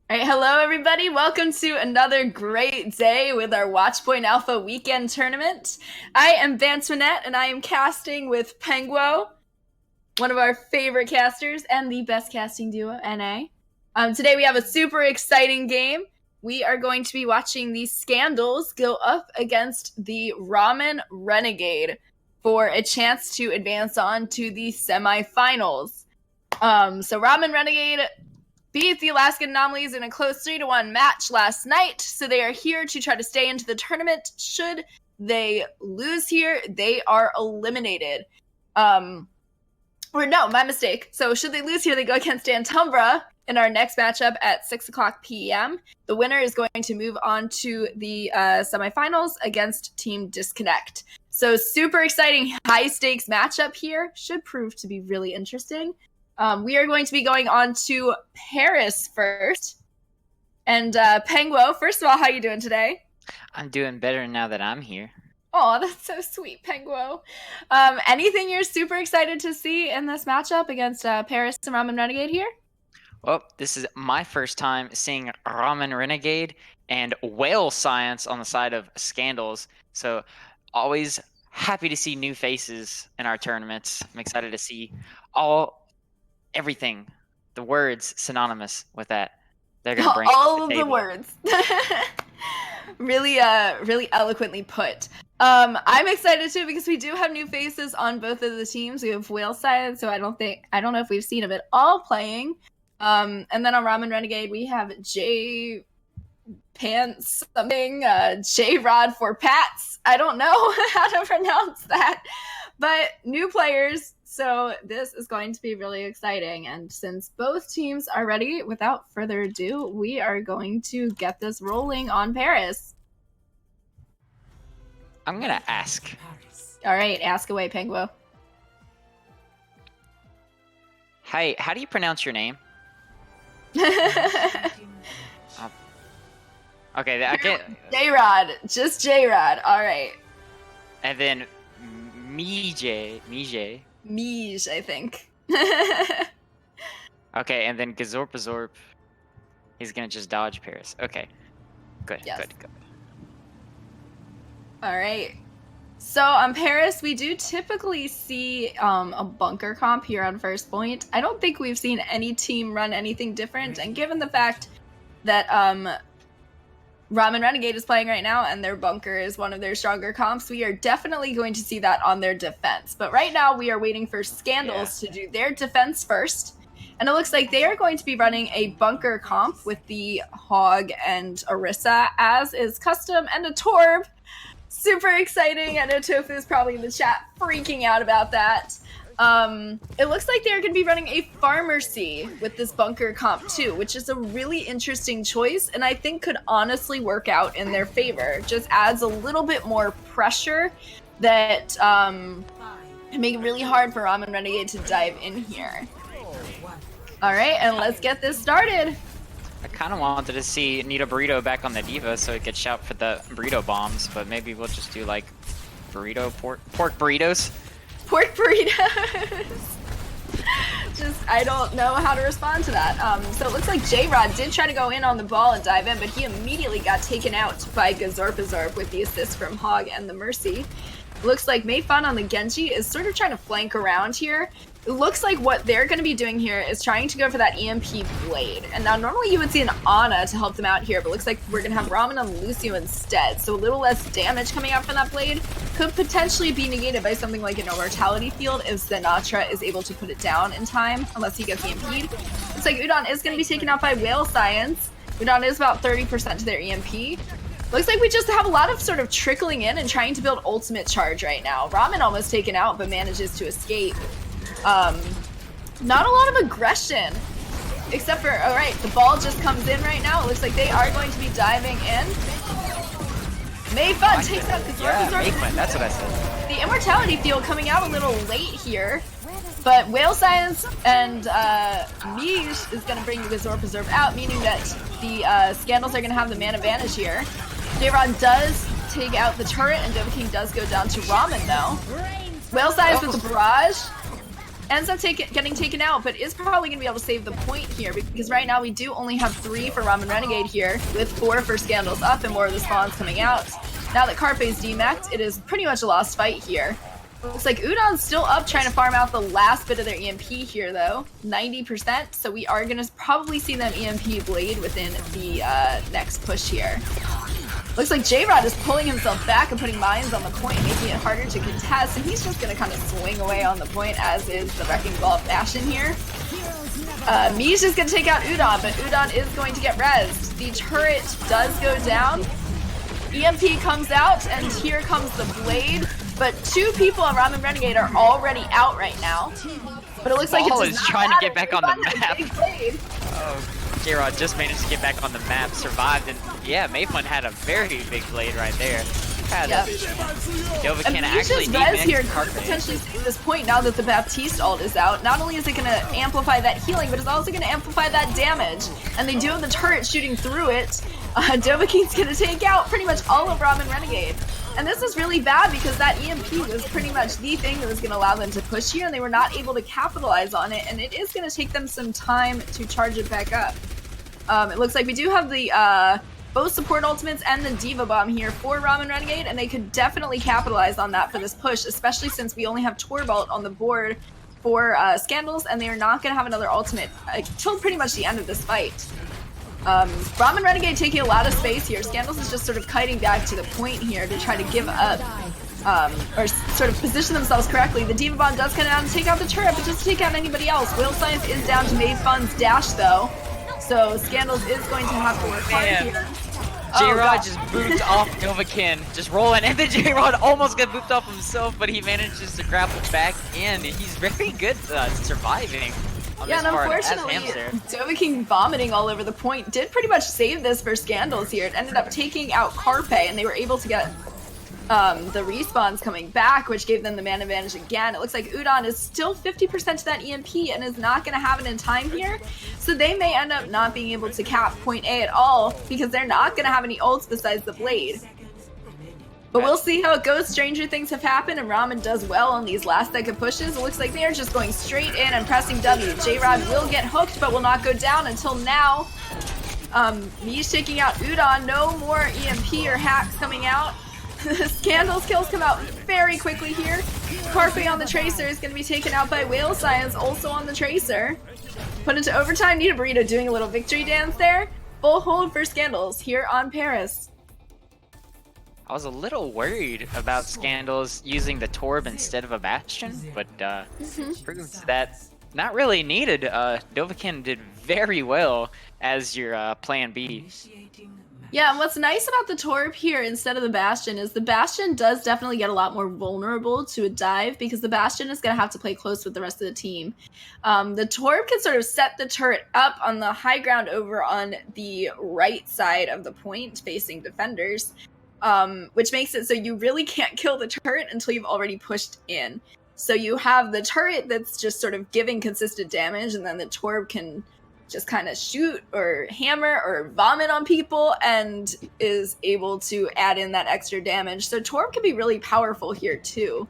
All right, hello everybody. Welcome to another great day with our Watchpoint Alpha weekend tournament. I am Bantionette and I am casting with Penguo, one of our favorite casters and the best casting duo, NA. Today we have a super exciting game. We are going to be watching the Scandals go up against the Ramen Renegade for a chance to advance on to the semifinals. So Ramen Renegade beat the Alaskan Anomalies in a close 3-1 match last night, so they are here to try to stay into the tournament. Should they lose here, they are eliminated. Or no, my mistake. So should they lose here, they go against Antumbra in our next matchup at 6 o'clock p.m. The winner is going to move on to the semifinals against Team Disconnect. So super exciting, high-stakes matchup here. Should prove to be really interesting. We are going to be going on to Paris first. And Penguo, first of all, how you doing today? I'm doing better now that I'm here. Oh, that's so sweet, Penguo. Anything you're super excited to see in this matchup against Paris and Ramen Renegade here? Well, this is my first time seeing Ramen Renegade and whale science on the side of Scandals. So always happy to see new faces in our tournaments. I'm excited to see everything, the words synonymous with that. They're gonna bring all of the words. Really eloquently put. I'm excited too because we do have new faces on both of the teams. We have Whale Science, so I don't know if we've seen them at all playing. And then on Ramen Renegade we have J Pants something, J Rod for Pats. I don't know how to pronounce that, but new players. So this is going to be really exciting. And since both teams are ready, without further ado, we are going to get this rolling on Paris. I'm going to ask. All right, ask away, Penguo. Hey, how do you pronounce your name? Okay, I get J-Rod, just J-Rod. All right. And then Mije, I think. Okay, and then Gazorpazorp. He's gonna just dodge Paris. Okay, good, yes. Good. All right. So on Paris, we do typically see a bunker comp here on first point. I don't think we've seen any team run anything different, and given the fact that Ramen Renegade is playing right now and their bunker is one of their stronger comps, we are definitely going to see that on their defense. But right now we are waiting for Scandals to do their defense first. And it looks like they are going to be running a bunker comp with the Hog and Orisa, as is custom, and a Torb. Super exciting. I know Tofu is probably in the chat freaking out about that. It looks like they're going to be running a Pharmacy with this bunker comp too, which is a really interesting choice and I think could honestly work out in their favor. Just adds a little bit more pressure that can make it really hard for Ramen Renegade to dive in here. Alright, and let's get this started. I kind of wanted to see Nita Burrito back on the Diva so he could shout for the burrito bombs, but maybe we'll just do like pork burritos. Pork burritos. Just, I don't know how to respond to that. So it looks like J-Rod did try to go in on the ball and dive in, but he immediately got taken out by Gazorpazorp with the assist from Hog and the Mercy. Looks like Mayfun on the Genji is sort of trying to flank around here. It looks like what they're going to be doing here is trying to go for that EMP Blade. And now normally you would see an Ana to help them out here, but looks like we're going to have Ramen on Lucio instead. So a little less damage coming out from that Blade could potentially be negated by something like an Immortality Field if Zenatra is able to put it down in time, unless he gets EMP'd. Looks like Udon is going to be taken out by Whale Science. Udon is about 30% to their EMP. Looks like we just have a lot of sort of trickling in and trying to build ultimate charge right now. Ramen almost taken out, but manages to escape. Not a lot of aggression, except for, all right, the ball just comes in right now. It looks like they are going to be diving in. Mayfun takes out the Mayfun, that's what I said. The Immortality Field coming out a little late here, but Whale Science and Mish is going to bring the Gazorpazorp out, meaning that the Scandals are going to have the man advantage here. J-Rod does take out the turret, and Dova King does go down to Ramen, though. Whale Science with the barrage. ends up getting taken out, but is probably going to be able to save the point here, because right now we do only have 3 for Ramen Renegade here, with 4 for Scandals up and more of the spawns coming out. Now that Carpe's demeched, it is pretty much a lost fight here. Looks like Udon's still up trying to farm out the last bit of their EMP here, though. 90%, so we are going to probably see them EMP Blade within the next push here. Looks like J-Rod is pulling himself back and putting mines on the point, making it harder to contest, and he's just going to kind of swing away on the point, as is the Wrecking Ball of Bastion here. Mi's just going to take out Udon, but Udon is going to get rezzed. The turret does go down. EMP comes out, and here comes the Blade, but 2 people on Ramen Renegade are already out right now. But it looks like it's trying to get back on the map. J-Rod just managed to get back on the map, survived, and yeah, Mayfun had a very big blade right there. Dovahkiin actually here could potentially save this point now that the Baptiste ult is out. Not only is it going to amplify that healing, but it's also going to amplify that damage. And they do have the turret shooting through it. Dovahkiin's going to take out pretty much all of Ramen Renegade. And this is really bad because that EMP was pretty much the thing that was going to allow them to push here, and they were not able to capitalize on it, and it is going to take them some time to charge it back up. It looks like we do have the both support ultimates and the Diva Bomb here for Ramen Renegade, and they could definitely capitalize on that for this push, especially since we only have Torbolt on the board for Scandals, and they are not going to have another ultimate until pretty much the end of this fight. Ramen Renegade taking a lot of space here. Scandals is just sort of kiting back to the point here to try to give up, or sort of position themselves correctly. The Diva Bomb does come down to take out the turret, but just to take out anybody else. Will Science is down to Mayfun's dash, though, so Scandals is going to have to work hard here. J-Rod just booped off Dovahkiin, just rolling, and then J-Rod almost got booped off himself, but he manages to grapple back in. He's very good surviving. Yeah, and unfortunately, Dovahkiin vomiting all over the point did pretty much save this for Scandals here. It ended up taking out Carpe, and they were able to get the respawns coming back, which gave them the man advantage again. It looks like Udon is still 50% to that EMP and is not going to have it in time here. So they may end up not being able to cap point A at all because they're not going to have any ults besides the Blade. But we'll see how it goes. Stranger things have happened, and Ramen does well on these last second pushes. It looks like they are just going straight in and pressing W. J-Rod will get hooked, but will not go down until now. Mi's taking out Udon. No more EMP or hacks coming out. Scandals kills come out very quickly here. Carpe on the Tracer is going to be taken out by Whale Science, also on the Tracer. Put into overtime. Need a Burrito doing a little victory dance there. Full hold for Scandals here on Paris. I was a little worried about Scandals using the Torb instead of a Bastion, but proves that not really needed. Dovahkiin did very well as your plan B. Yeah, and what's nice about the Torb here instead of the Bastion is the Bastion does definitely get a lot more vulnerable to a dive because the Bastion is going to have to play close with the rest of the team. The Torb can sort of set the turret up on the high ground over on the right side of the point facing defenders, which makes it so you really can't kill the turret until you've already pushed in. So you have the turret that's just sort of giving consistent damage, and then the Torb can just kind of shoot or hammer or vomit on people and is able to add in that extra damage. So Torb can be really powerful here too.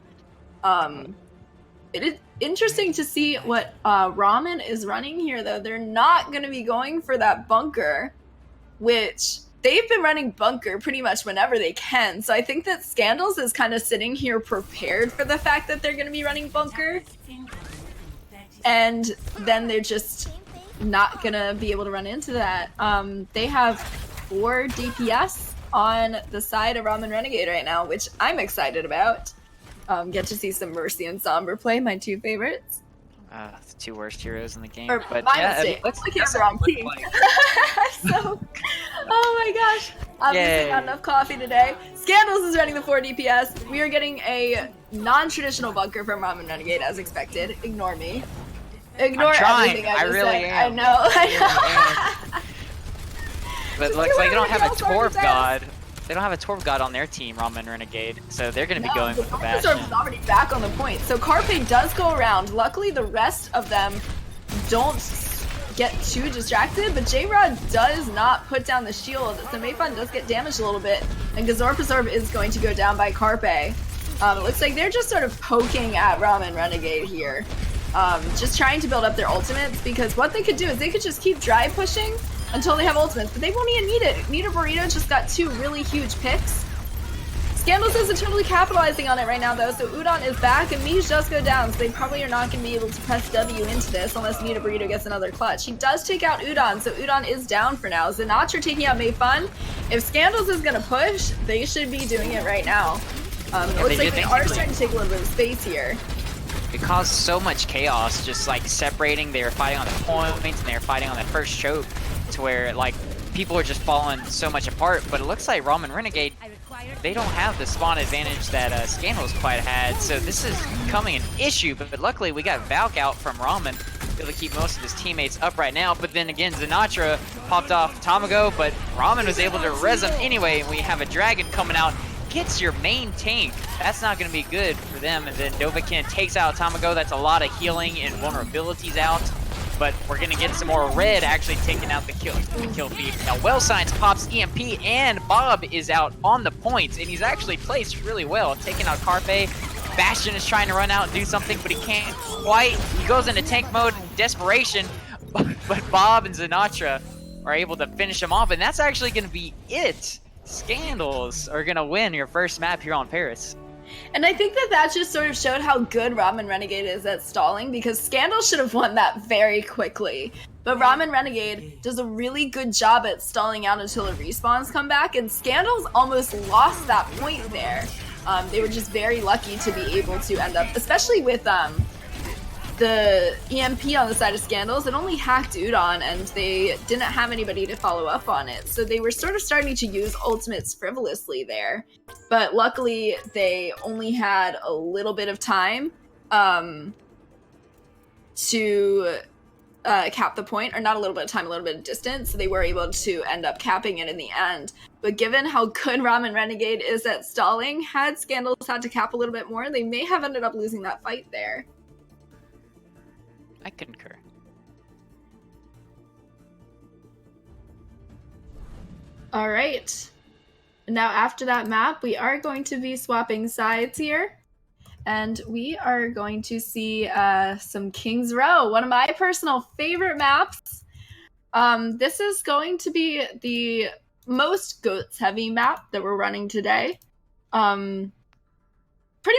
It is interesting to see what Ramen is running here, though. They're not going to be going for that bunker, which they've been running bunker pretty much whenever they can. So I think that Scandals is kind of sitting here prepared for the fact that they're going to be running bunker. And then they're just not gonna be able to run into that. They have 4 DPS on the side of Ramen Renegade right now, which I'm excited about. Get to see some Mercy and Somber play, my 2 favorites. The 2 worst heroes in the game. Or but my mistake. I'm looking at the wrong team. So, oh my gosh. Obviously not enough coffee today. Scandals is running the 4 DPS. We are getting a non-traditional bunker from Ramen Renegade as expected. Ignore me. Ignore everything I just really said. am. I know. But it looks like they don't have a Torb God. They don't have a Torb God on their team, Ramen Renegade. So they're going to be going with the Bastion. Torb is already back on the point. So Carpe does go around. Luckily, the rest of them don't get too distracted, but J-Rod does not put down the shield. So Mayfun does get damaged a little bit, and Gazorpazorb is going to go down by Carpe. It looks like they're just sort of poking at Ramen Renegade here. just trying to build up their ultimates, because what they could do is they could just keep dry pushing until they have ultimates, but they won't even need it. Nita Burrito just got 2 really huge picks. Scandals isn't totally capitalizing on it right now, though, so Udon is back, and Mii does go down, so they probably are not going to be able to press W into this unless Nita Burrito gets another clutch. He does take out Udon, so Udon is down for now. Sinatra taking out Mei Fun. If Scandals is going to push, they should be doing it right now. It looks like they are starting to take a little bit of space here. It caused so much chaos, just like separating. They were fighting on the points, and they were fighting on that first choke, to where like people are just falling so much apart. But it looks like Ramen Renegade, they don't have the spawn advantage that Scandals quite had, so this is becoming an issue. But luckily we got Valk out from Ramen, able to keep most of his teammates up right now. But then again, Sinatra popped off Tamago, but Ramen was able to res him anyway, and we have a dragon coming out. Gets your main tank. That's not going to be good for them. And then Dovahkiin takes out Tamago. That's a lot of healing and vulnerabilities out. But we're going to get some more red actually taking out the kill feed. Now, Well Science pops EMP, and Bob is out on the points, and he's actually placed really well, taking out Carpe. Bastion is trying to run out and do something, but he can't quite. He goes into tank mode in desperation, but Bob and Sinatra are able to finish him off, and that's actually going to be it. Scandals are gonna win your first map here on Paris. And I think that just sort of showed how good Ramen Renegade is at stalling, because Scandals should have won that very quickly. But Ramen Renegade does a really good job at stalling out until the respawns come back, and Scandals almost lost that point there. They were just very lucky to be able to end up, especially with the EMP on the side of Scandals. It only hacked Udon, and they didn't have anybody to follow up on it. So they were sort of starting to use ultimates frivolously there. But luckily, they only had a little bit of time to cap the point, or not a little bit of time, a little bit of distance. So they were able to end up capping it in the end. But given how good Ramen Renegade is at stalling, had Scandals had to cap a little bit more, they may have ended up losing that fight there. I concur. All right. Now after that map, we are going to be swapping sides here. And we are going to see some King's Row, one of my personal favorite maps. This is going to be the most goats heavy map that we're running today. Pretty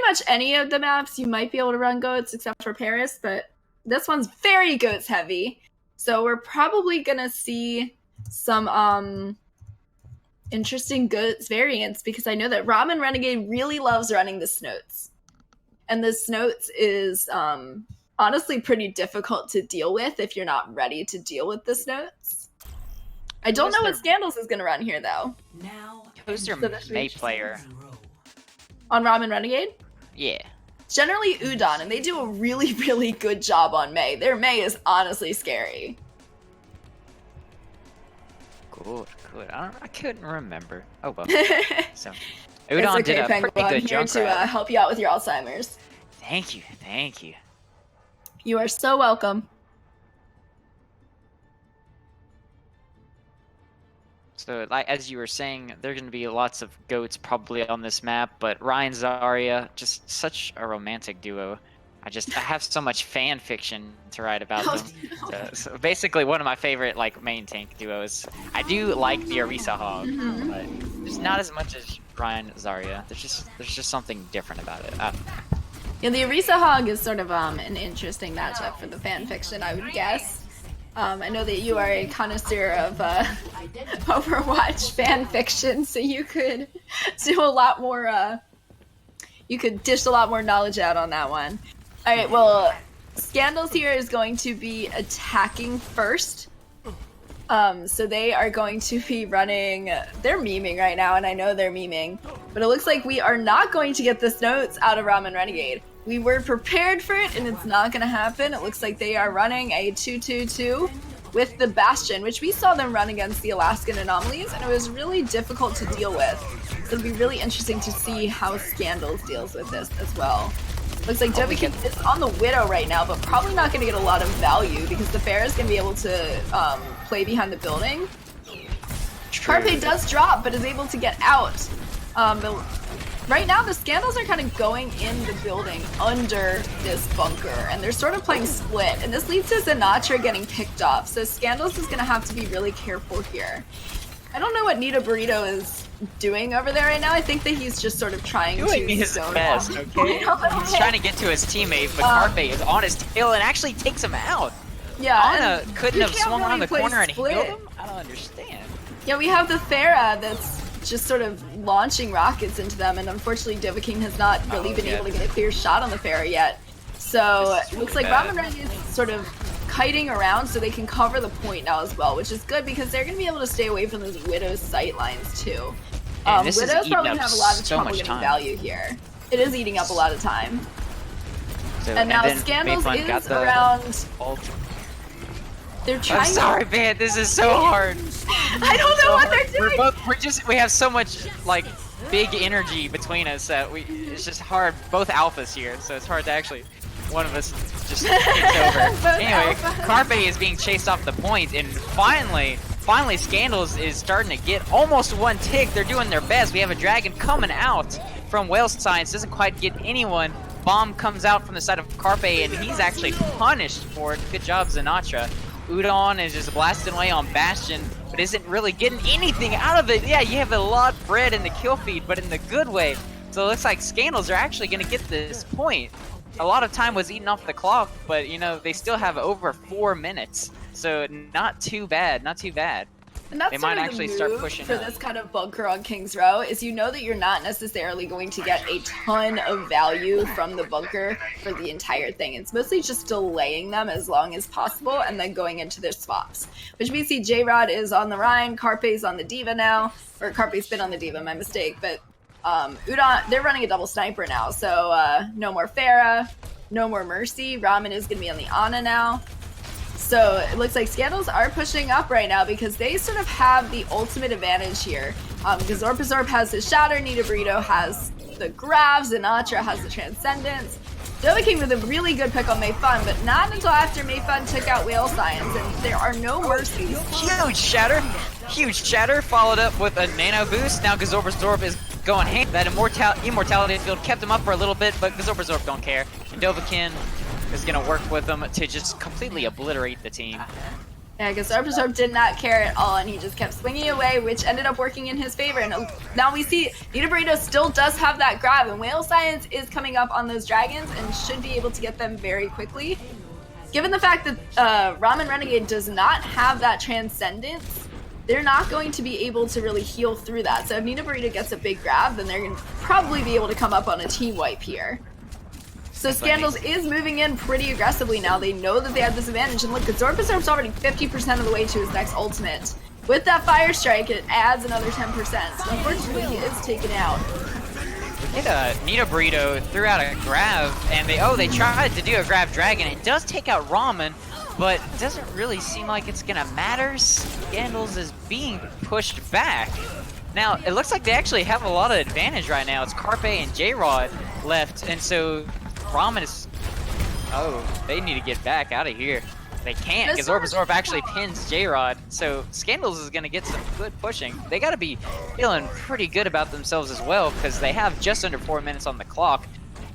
much any of the maps you might be able to run goats except for Paris, but this one's very goats heavy, so we're probably gonna see some interesting goats variants, because I know that Ramen Renegade really loves running the Snoats, and the Snoats is honestly pretty difficult to deal with if you're not ready to deal with the Snoats. I don't know what Scandals is gonna run here though. Who's your Mei player on Ramen Renegade? Yeah. Generally Udon, and they do a really, really good job on Mei. Their Mei is honestly scary. Good. I couldn't remember. Oh well. So, Udon did a Penguo. pretty good I'm here jump to help you out with your Alzheimer's. Thank you. You are so welcome. So, like as you were saying, there are going to be lots of goats probably on this map, but Ryan Zarya, just such a romantic duo. I have so much fan fiction to write about them. So basically, one of my favorite like main tank duos. I do like the Orisa Hog, but just not as much as Ryan Zarya. There's just something different about it. Yeah, the Orisa Hog is sort of an interesting matchup for the fan fiction, I would guess. I know that you are a connoisseur of Overwatch fan fiction, so you could do a lot more. You could dish a lot more knowledge out on that one. All right, well, Scandals here is going to be attacking first. So they are going to be running. They're memeing right now, and I know they're memeing, but it looks like we are not going to get the Snoats out of Ramen Renegade. We were prepared for it, and it's not going to happen. It looks like they are running a 2-2-2 with the Bastion, which we saw them run against the Alaskan Anomalies, and it was really difficult to deal with. So it'll be really interesting to see how Scandals deals with this as well. Looks like Dovahkiin is on the Widow right now, but probably not going to get a lot of value because the Fair is going to be able to play behind the building. Carpe does drop, but is able to get out. But right now the Scandals are kind of going in the building under this bunker, and they're sort of playing split, and this leads to Sinatra getting picked off, so Scandals is going to have to be really careful here. I don't know what Nita Burrito is doing over there right now. I think that he's just sort of trying doing to his best, okay? He's trying to get to his teammate, but Carpe is on his tail and actually takes him out. Yeah, Anna couldn't have swung really around the corner and split. healed him? I don't understand. Yeah, we have the Farah that's just sort of launching rockets into them, and unfortunately Dovahkiin has not really been able to get a clear shot on the Farah yet. So it looks like Ramen Renegade is sort of kiting around so they can cover the point now as well, which is good because they're going to be able to stay away from those Widow's sight lines too. Widow's probably going to have a lot of trouble getting value here. It is eating up a lot of time. So, and now Scandals is around... They're trying. I'm sorry, man. This is so hard. I don't know what they're doing. We have so much like big energy between us that it's just hard. Both alphas here, so it's hard to actually one of us just takes over. Anyway, Carpe is being chased off the point, and finally Scandals is starting to get almost one tick. They're doing their best. We have a dragon coming out from Whale Science. Doesn't quite get anyone. Bomb comes out from the side of Carpe, and he's actually punished for it. Good job, Sinatra. Udon is just blasting away on Bastion, but isn't really getting anything out of it. Yeah, you have a lot bred in the kill feed, but in the good way. So it looks like Scandals are actually going to get this point. A lot of time was eaten off the clock, but you know, they still have over 4 minutes. So not too bad, not too bad. And that's they might actually start pushing for this kind of bunker on King's Row, is you know that you're not necessarily going to get a ton of value from the bunker for the entire thing. It's mostly just delaying them as long as possible and then going into their swaps. Which we see J-Rod is on the Rhine, Carpe's on the Diva now, or Carpe's been on the Diva, my mistake, but Udon, they're running a double sniper now, so no more Farah, no more Mercy. Ramen is going to be on the Ana now. So it looks like Scandals are pushing up right now because they sort of have the ultimate advantage here. Because Zorpazorp has his Shatter, Nita Burrito has the Grav, Sinatra has the Transcendence. Dovahkiin with a really good pick on Mayfun, but not until after Mayfun took out Whale Science, and there are no mercies. Huge shatter, followed up with a nano boost. Now Zorpazorp is going ham. That immortality field kept him up for a little bit, but Zorpazorp don't care. And Dovahkiin is going to work with them to just completely obliterate the team. Yeah, because Zorpazorp did not care at all, and he just kept swinging away, which ended up working in his favor. And now we see Nita Burrito still does have that grab, and Whale Science is coming up on those dragons and should be able to get them very quickly. Given the fact that Ramen Renegade does not have that Transcendence, they're not going to be able to really heal through that. So if Nita Burrito gets a big grab, then they're going to probably be able to come up on a team wipe here. So Scandals is moving in pretty aggressively now. They know that they have this advantage. And look, Zorpazorp's already 50% of the way to his next ultimate. With that Fire Strike, it adds another 10%. So unfortunately, he is taken out. Nita Burrito threw out a grab, and they tried to do a grab dragon. It does take out Ramen, but it doesn't really seem like it's gonna matter. Scandals is being pushed back. Now, it looks like they actually have a lot of advantage right now. It's Carpe and J-Rod left, and so Ramen is... Oh, they need to get back out of here. They can't, because Zorpazorp actually pins J-Rod, so Scandals is going to get some good pushing. They got to be feeling pretty good about themselves as well, because they have just under 4 minutes on the clock,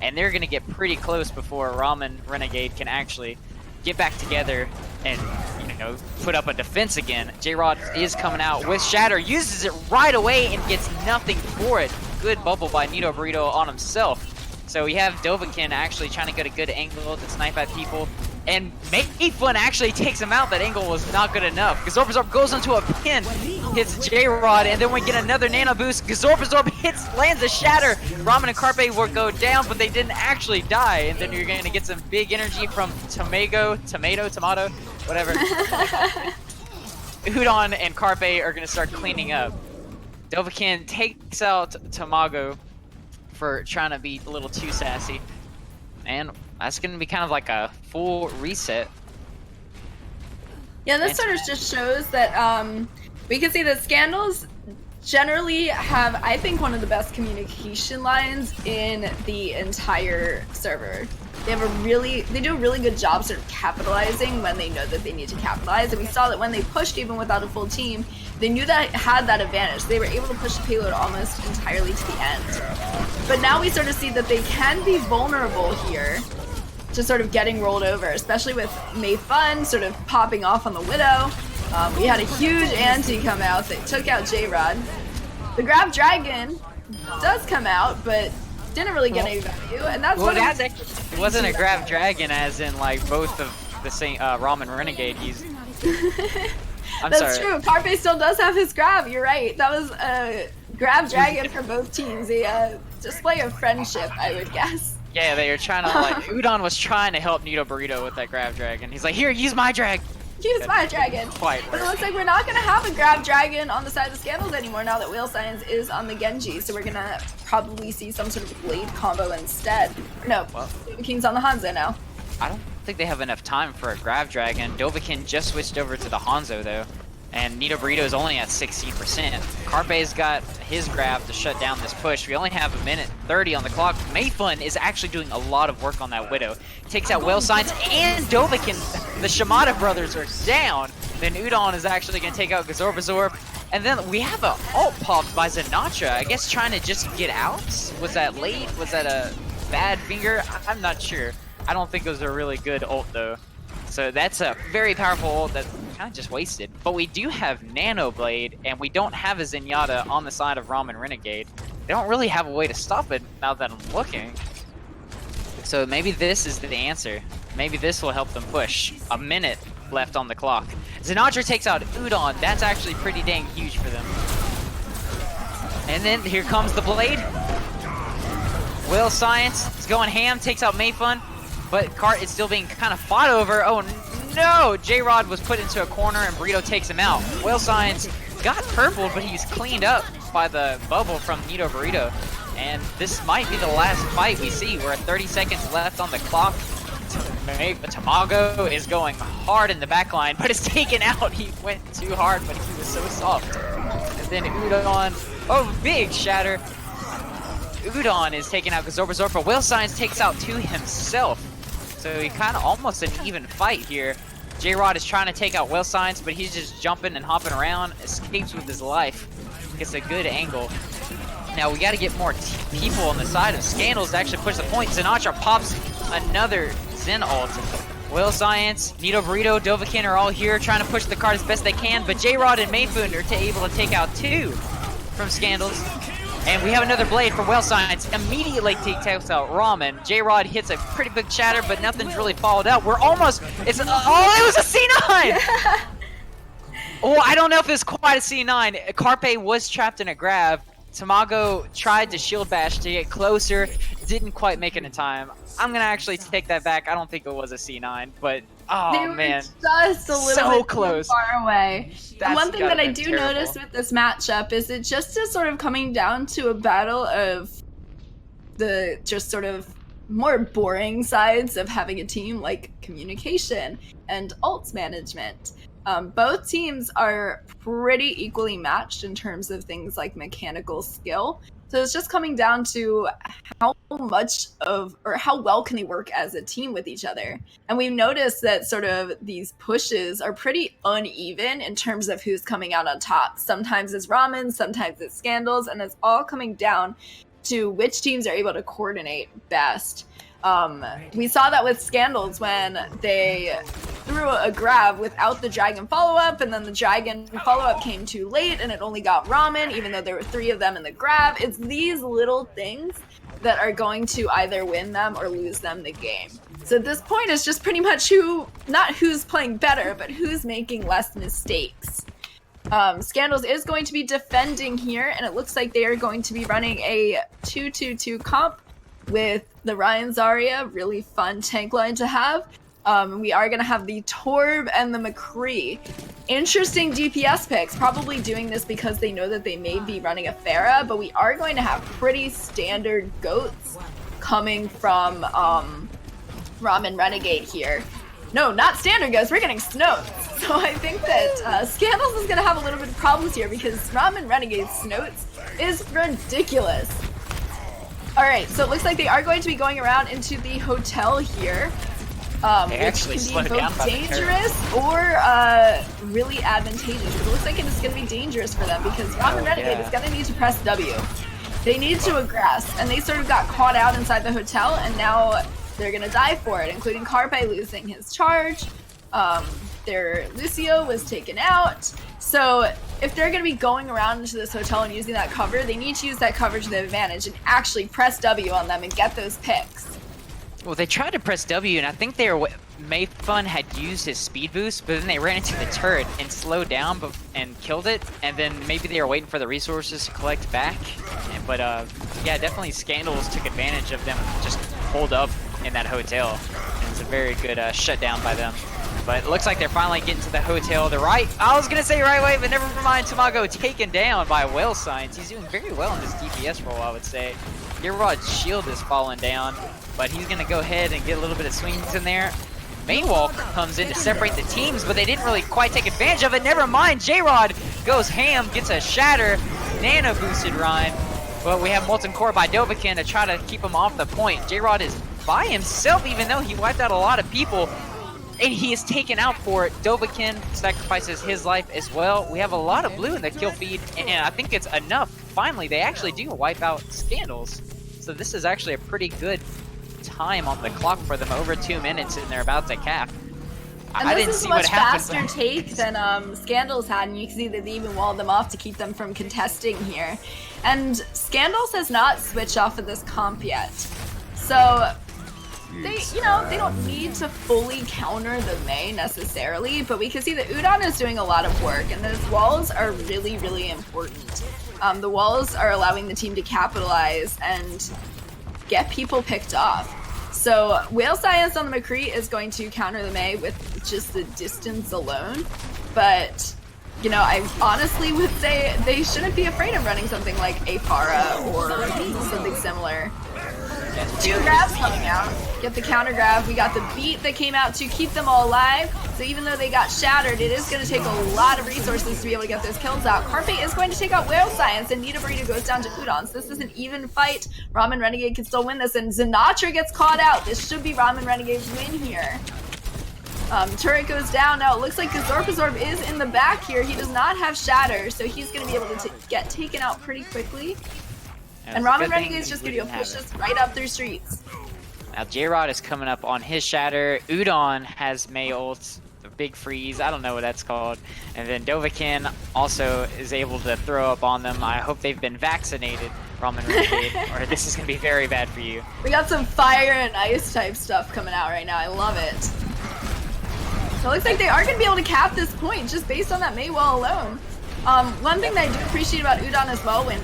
and they're going to get pretty close before Ramen Renegade can actually get back together and, you know, put up a defense again. J-Rod is coming out with Shatter, uses it right away and gets nothing for it. Good bubble by Nita Burrito on himself. So we have Dovahkiin actually trying to get a good angle to snipe at people. And Mayfun actually takes him out. That angle was not good enough. Zorpazorp goes into a pin, hits J-Rod, and then we get another nano boost. Zorpazorp lands a Shatter. Ramen and Carpe will go down, but they didn't actually die. And then you're going to get some big energy from Tomato, whatever. Udon and Carpe are going to start cleaning up. Dovahkiin takes out Tamago for trying to be a little too sassy. And that's going to be kind of like a full reset. Yeah, this sort of just shows that we can see that Scandals generally have, I think, one of the best communication lines in the entire server. They do a really good job sort of capitalizing when they know that they need to capitalize. And we saw that when they pushed even without a full team, they knew that had that advantage. They were able to push the payload almost entirely to the end. But now we sort of see that they can be vulnerable here to sort of getting rolled over, especially with Mei Fun sort of popping off on the Widow. We had a huge anti come out that took out J-Rod. The Grab Dragon does come out, but didn't really get any value, and that's it wasn't a Grab Dragon as in like both of the same Ramen Renegade used. That's true. Carpe still does have his grab. You're right. That was a Grab Dragon for both teams. A display of friendship, I would guess. Yeah, they were trying to like Udon was trying to help Nito Burrito with that Grab Dragon. He's like, here, use my drag. Use my dragon. But it looks like we're not going to have a Grab Dragon on the side of the Scandals anymore now that Whale Science is on the Genji, so we're going to probably see some sort of Blade combo instead. No, King's on the Hanzo now. I don't think they have enough time for a Grab Dragon. Dovahkiin just switched over to the Hanzo though, and Nito Burrito is only at 16%. Carpe's got his grab to shut down this push. We only have 1:30 on the clock. Mayfun is actually doing a lot of work on that Widow. Takes out Whale Science and Dovahkiin. The Shimada brothers are down. Then Udon is actually going to take out Gazorb. And then we have a ult popped by Zenatra. I guess trying to just get out? Was that late? Was that a bad finger? I'm not sure. I don't think it was a really good ult though. So that's a very powerful ult that kind of just wasted. But we do have Nano Blade, and we don't have a Zenyatta on the side of Ramen Renegade. They don't really have a way to stop it now that I'm looking. So maybe this is the answer. Maybe this will help them push. A minute left on the clock. Zenatra takes out Udon. That's actually pretty dang huge for them. And then here comes the Blade. Whale Science is going ham, takes out Mayfun. But Cart is still being kind of fought over. Oh no! J-Rod was put into a corner and Burrito takes him out. Whale Science got purpled, but he's cleaned up by the bubble from Nito Burrito. And this might be the last fight we see. We're at 30 seconds left on the clock. Tamago is going hard in the backline, but it's taken out. He went too hard, but he was so soft. And then Udon, big shatter. Udon is taking out Gazorba, but Whale Science takes out two himself. So he kind of almost an even fight here. J-Rod is trying to take out Whale Science, but he's just jumping and hopping around, escapes with his life. Gets a good angle. Now we got to get more people on the side of Scandals to actually push the point. Zenatra pops another Zen ult. Whale Science, Nito Burrito, Dovahkiin are all here trying to push the card as best they can, but J-Rod and Mayfun are able to take out two from Scandals. And we have another Blade for Whale Science. Immediately takes out Ramen. J-Rod hits a pretty big shatter, but nothing's really followed up. We're almost, it was a C9! Oh, I don't know if it's quite a C9. Carpe was trapped in a grab. Tamago tried to shield bash to get closer, didn't quite make it in time. I'm gonna actually take that back. I don't think it was a C9, but oh man, just a little bit close, too far away. And one thing that I do notice with this matchup is it just is sort of coming down to a battle of the just sort of more boring sides of having a team, like communication and ults management. Both teams are pretty equally matched in terms of things like mechanical skill. So it's just coming down to how much of, or how well can they work as a team with each other. And we've noticed that sort of these pushes are pretty uneven in terms of who's coming out on top. Sometimes it's Ramen, sometimes it's Scandals, and it's all coming down to which teams are able to coordinate best. We saw that with Scandals when they threw a grab without the dragon follow-up, and then the dragon follow-up came too late and it only got Ramen, even though there were 3 of them in the grab. It's these little things that are going to either win them or lose them the game. So at this point, it's just pretty much not who's playing better, but who's making less mistakes. Scandals is going to be defending here, and it looks like they are going to be running a 2-2-2 comp with the Ryan Zarya, really fun tank line to have. We are going to have the Torb and the McCree. Interesting DPS picks, probably doing this because they know that they may be running a Pharah, but we are going to have pretty standard goats coming from Ramen Renegade here. No, not standard goats, we're getting Snows. So I think that Scandals is going to have a little bit of problems here because Ramen Renegade Snows is ridiculous. Alright, so it looks like they are going to be going around into the hotel here. Which can be both dangerous or really advantageous. It looks like it's going to be dangerous for them because Ramen Renegade is going to need to press W. They need to aggress, and they sort of got caught out inside the hotel, and now they're going to die for it, including Carpe losing his charge. Their Lucio was taken out. So if they're going to be going around into this hotel and using that cover, they need to use that cover to their advantage and actually press W on them and get those picks. Well, they tried to press W, and I think Mayfun had used his speed boost, but then they ran into the turret and slowed down and killed it, and then maybe they were waiting for the resources to collect back. But yeah, definitely Scandals took advantage of them just holed up in that hotel. And it's a very good shutdown by them. But it looks like they're finally getting to the hotel the right. I was gonna say right way, but never mind. Tamago taken down by Whale Science. He's doing very well in this DPS role, I would say. Gearrod's shield is falling down, but he's gonna go ahead and get a little bit of swings in there. Mainwall comes in to separate the teams, but they didn't really quite take advantage of it. Never mind. J-Rod goes ham, gets a shatter, nano boosted Rhyme. But we have Molten Core by Dovahkiin to try to keep him off the point. J-Rod is by himself, even though he wiped out a lot of people. And he is taken out for it. Dovahkiin sacrifices his life as well. We have a lot of blue in the kill feed, and I think it's enough. Finally, they actually do wipe out Scandals. So this is actually a pretty good time on the clock for them, over 2 minutes, and they're about to cap. I didn't see what happened. This is a much faster take than Scandals had, and you can see that they even walled them off to keep them from contesting here. And Scandals has not switched off of this comp yet. So they don't need to fully counter the Mei necessarily, but we can see that Udon is doing a lot of work, and those walls are really, really important. The walls are allowing the team to capitalize and get people picked off. So Whale Science on the McCree is going to counter the Mei with just the distance alone, but I honestly would say they shouldn't be afraid of running something like a Pharah or something similar. Two grabs coming out. Get the counter grab. We got the beat that came out to keep them all alive. So even though they got shattered, it is going to take a lot of resources to be able to get those kills out. Carpe is going to take out Whale Science, and Nita Burrito goes down to Udon. So this is an even fight. Ramen Renegade can still win this, and Zenatra gets caught out. This should be Ramen Renegade's win here. Turret goes down. Now it looks like Gazorpazorb is in the back here. He does not have shatter, so he's going to be able to get taken out pretty quickly. And Ramen Renegade is just going to push us right up through streets. Now J-Rod is coming up on his shatter. Udon has Mei ults, the big freeze, I don't know what that's called. And then Dovahkiin also is able to throw up on them. I hope they've been vaccinated, Ramen Renegade, or this is going to be very bad for you. We got some fire and ice type stuff coming out right now. I love it. So it looks like they are going to be able to cap this point just based on that Mei wall alone. One thing that I do appreciate about Udon as well, when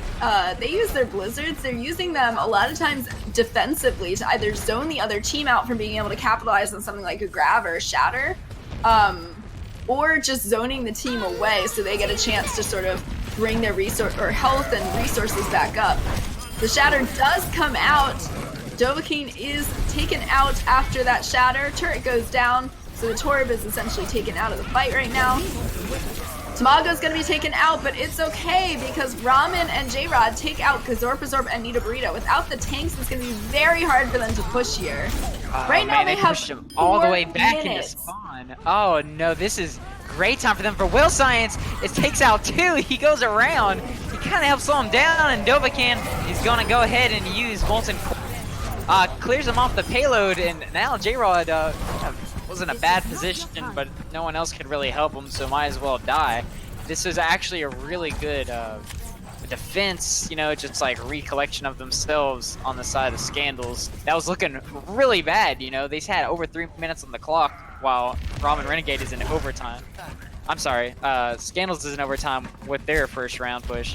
they use their blizzards, they're using them a lot of times defensively to either zone the other team out from being able to capitalize on something like a grab or a shatter, or just zoning the team away so they get a chance to sort of bring their health and resources back up. The shatter does come out. Dovahkiin is taken out after that shatter. Turret goes down, so the Torb is essentially taken out of the fight right now. Tamago's gonna be taken out, but it's okay because Ramen and J-Rod take out Gazorpazorb and Nita Burrito. Without the tanks, it's gonna be very hard for them to push here. Right now they have pushed him all the way back into spawn. Oh no, this is great time for them. For Whale Science, it takes out two. He goes around. He kind of helps slow him down, and Dovahkiin is gonna go ahead and use Molten Core. Clears him off the payload, and now J-Rod was in a bad position, but no one else could really help him, so might as well die. This was actually a really good defense, just like recollection of themselves on the side of Scandals. That was looking really bad, They had over 3 minutes on the clock while Ramen Renegade is in overtime. I'm sorry, Scandals is in overtime with their first round push.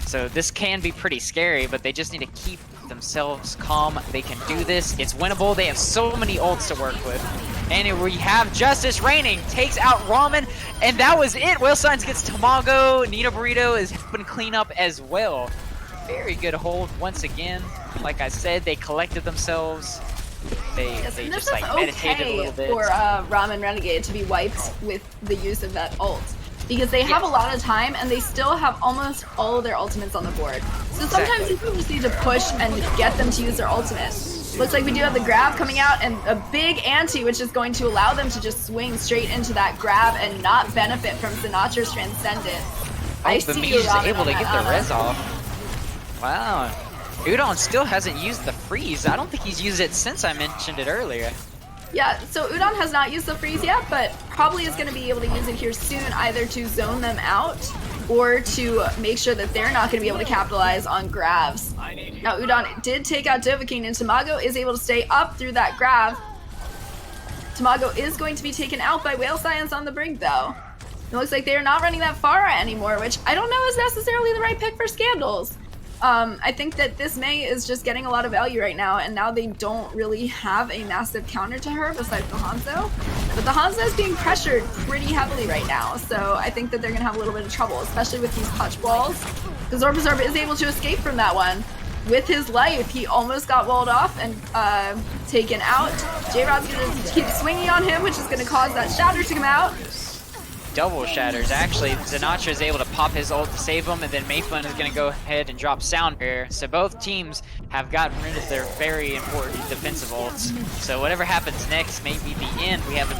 So this can be pretty scary, but they just need to keep themselves calm. They can do this. It's winnable. They have so many ults to work with. And we have Justice reigning. Takes out Ramen. And that was it. Whale Science gets Tamago. Nita Burrito is helping clean up as well. Very good hold once again. Like I said, they collected themselves. They just like meditated a little bit. For Ramen Renegade to be wiped with the use of that ult, because they have a lot of time and they still have almost all of their ultimates on the board. So So sometimes you just need to push and get them to use their ultimate. Looks like we do have the grab coming out and a big ante, which is going to allow them to just swing straight into that grab and not benefit from Sinatra's Transcendence. Oh, but Mii's able to get the res off. Wow. Udon still hasn't used the freeze. I don't think he's used it since I mentioned it earlier. Yeah, so Udon has not used the freeze yet, but probably is going to be able to use it here soon, either to zone them out or to make sure that they're not going to be able to capitalize on grabs. Now, Udon did take out Dovahkiin, and Tamago is able to stay up through that grab. Tamago is going to be taken out by Whale Science on the brig, though. It looks like they're not running that Pharah anymore, which I don't know is necessarily the right pick for Scandals. I think that this Mei is just getting a lot of value right now, and now they don't really have a massive counter to her besides the Hanzo. But the Hanzo is being pressured pretty heavily right now, so I think that they're going to have a little bit of trouble, especially with these touch balls. Because Zorbazorb is able to escape from that one. With his life, he almost got walled off and taken out. J-Rod's going to keep swinging on him, which is going to cause that shatter to come out. Double shatters. Actually, Sinatra is able to pop his ult to save him, and then Mayfun is going to go ahead and drop Sound Barrier. So both teams have gotten rid of their very important defensive ults. So whatever happens next may be the end. We have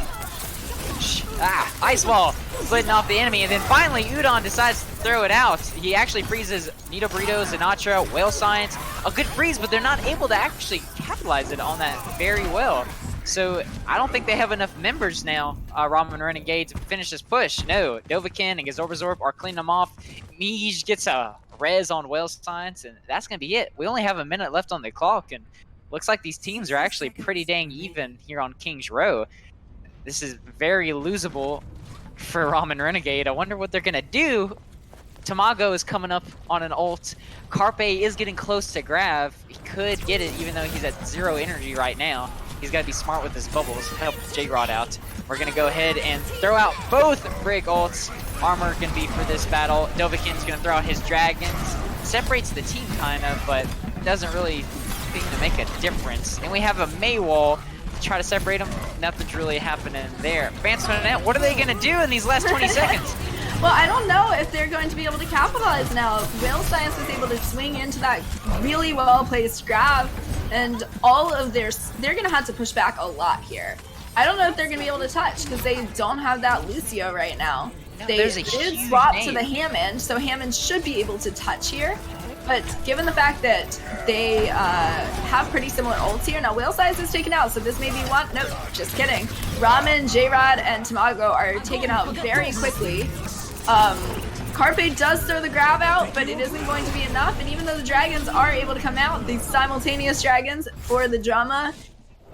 Ice Wall splitting off the enemy, and then finally Udon decides to throw it out. He actually freezes Nito Burrito, Sinatra, Whale Science. A good freeze, but they're not able to actually capitalize it on that very well. So I don't think they have enough members now, Ramen Renegade, to finish this push. No, Dovahkiin and Zorbazorb are cleaning them off. Miij gets a res on Whale Science, and that's going to be it. We only have a minute left on the clock, and looks like these teams are actually pretty dang even here on King's Row. This is very losable for Ramen Renegade. I wonder what they're going to do. Tamago is coming up on an ult. Carpe is getting close to grab. He could get it even though he's at 0 energy right now. He's got to be smart with his bubbles to help J-Rod out. We're going to go ahead and throw out both break ults. Armor going to be for this battle. Dovahkiin's going to throw out his dragons. Separates the team kind of, but doesn't really seem to make a difference. And we have a Mei wall to try to separate them. Nothing's really happening there. Bantionette, what are they going to do in these last 20 seconds? Well, I don't know if they're going to be able to capitalize now. Whale Science is able to swing into that really well-placed grab, and all of they're going to have to push back a lot here. I don't know if they're going to be able to touch because they don't have that Lucio right now. No, they did swap to the Hammond, so Hammond should be able to touch here. But given the fact that they have pretty similar ults here, now Whale Science is taken out, so this may be one. No, just kidding. Ramen, J-Rod, and Tamago are taken out very quickly. Carpe does throw the grab out, but it isn't going to be enough. And even though the dragons are able to come out, these simultaneous dragons for the drama,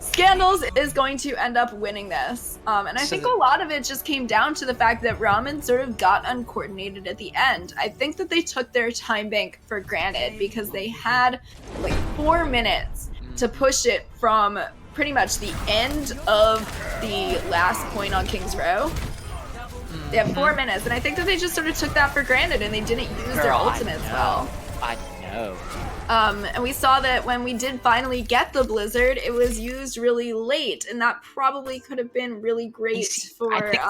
Scandals is going to end up winning this. And I think a lot of it just came down to the fact that Ramen sort of got uncoordinated at the end. I think that they took their time bank for granted because they had like 4 minutes to push it from pretty much the end of the last point on King's Row. They have 4 minutes, and I think that they just sort of took that for granted and they didn't use their ultimates well. I know. And we saw that when we did finally get the Blizzard, it was used really late, and that probably could have been really great for... I think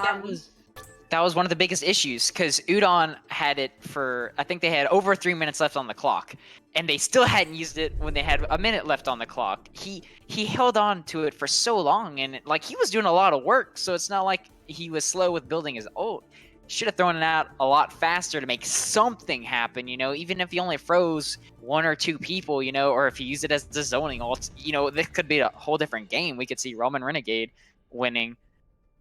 that was one of the biggest issues, because Udon had it for, I think they had over 3 minutes left on the clock, and they still hadn't used it when they had a minute left on the clock. He held on to it for so long, and like he was doing a lot of work, so it's not like he was slow with building his ult. Should have thrown it out a lot faster to make something happen, you know, even if he only froze 1 or 2 people, you know, or if he used it as the zoning ult, you know, this could be a whole different game. We could see Ramen Renegade winning.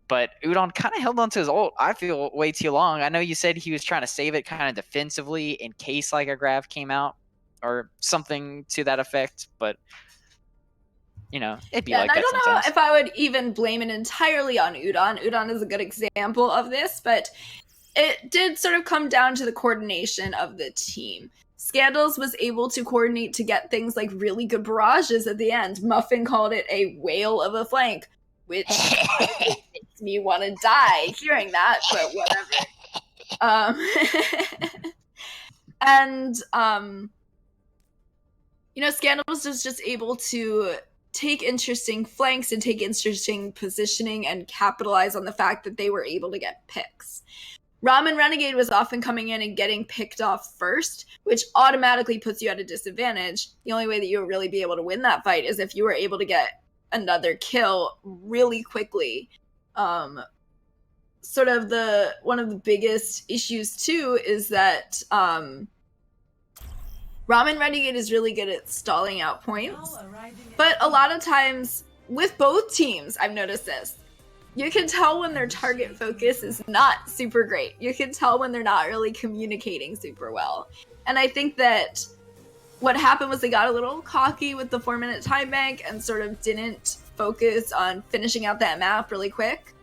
But Udon kind of held on to his ult, I feel, way too long. I know you said he was trying to save it kind of defensively in case like a grab came out or something to that effect, but you know, it'd be like that sometimes. I don't know if I would even blame it entirely on Udon. Udon is a good example of this, but it did sort of come down to the coordination of the team. Scandals was able to coordinate to get things like really good barrages at the end. Muffin called it a whale of a flank, which makes me want to die hearing that, but whatever. You know, Scandals was just able to take interesting flanks and take interesting positioning and capitalize on the fact that they were able to get picks. Ramen Renegade was often coming in and getting picked off first, which automatically puts you at a disadvantage. The only way that you'll really be able to win that fight is if you were able to get another kill really quickly. Sort of one of the biggest issues too is that Ramen Renegade is really good at stalling out points, but a lot of times with both teams, I've noticed this. You can tell when their target focus is not super great. You can tell when they're not really communicating super well. And I think that what happened was they got a little cocky with the 4-minute time bank and sort of didn't focus on finishing out that map really quick.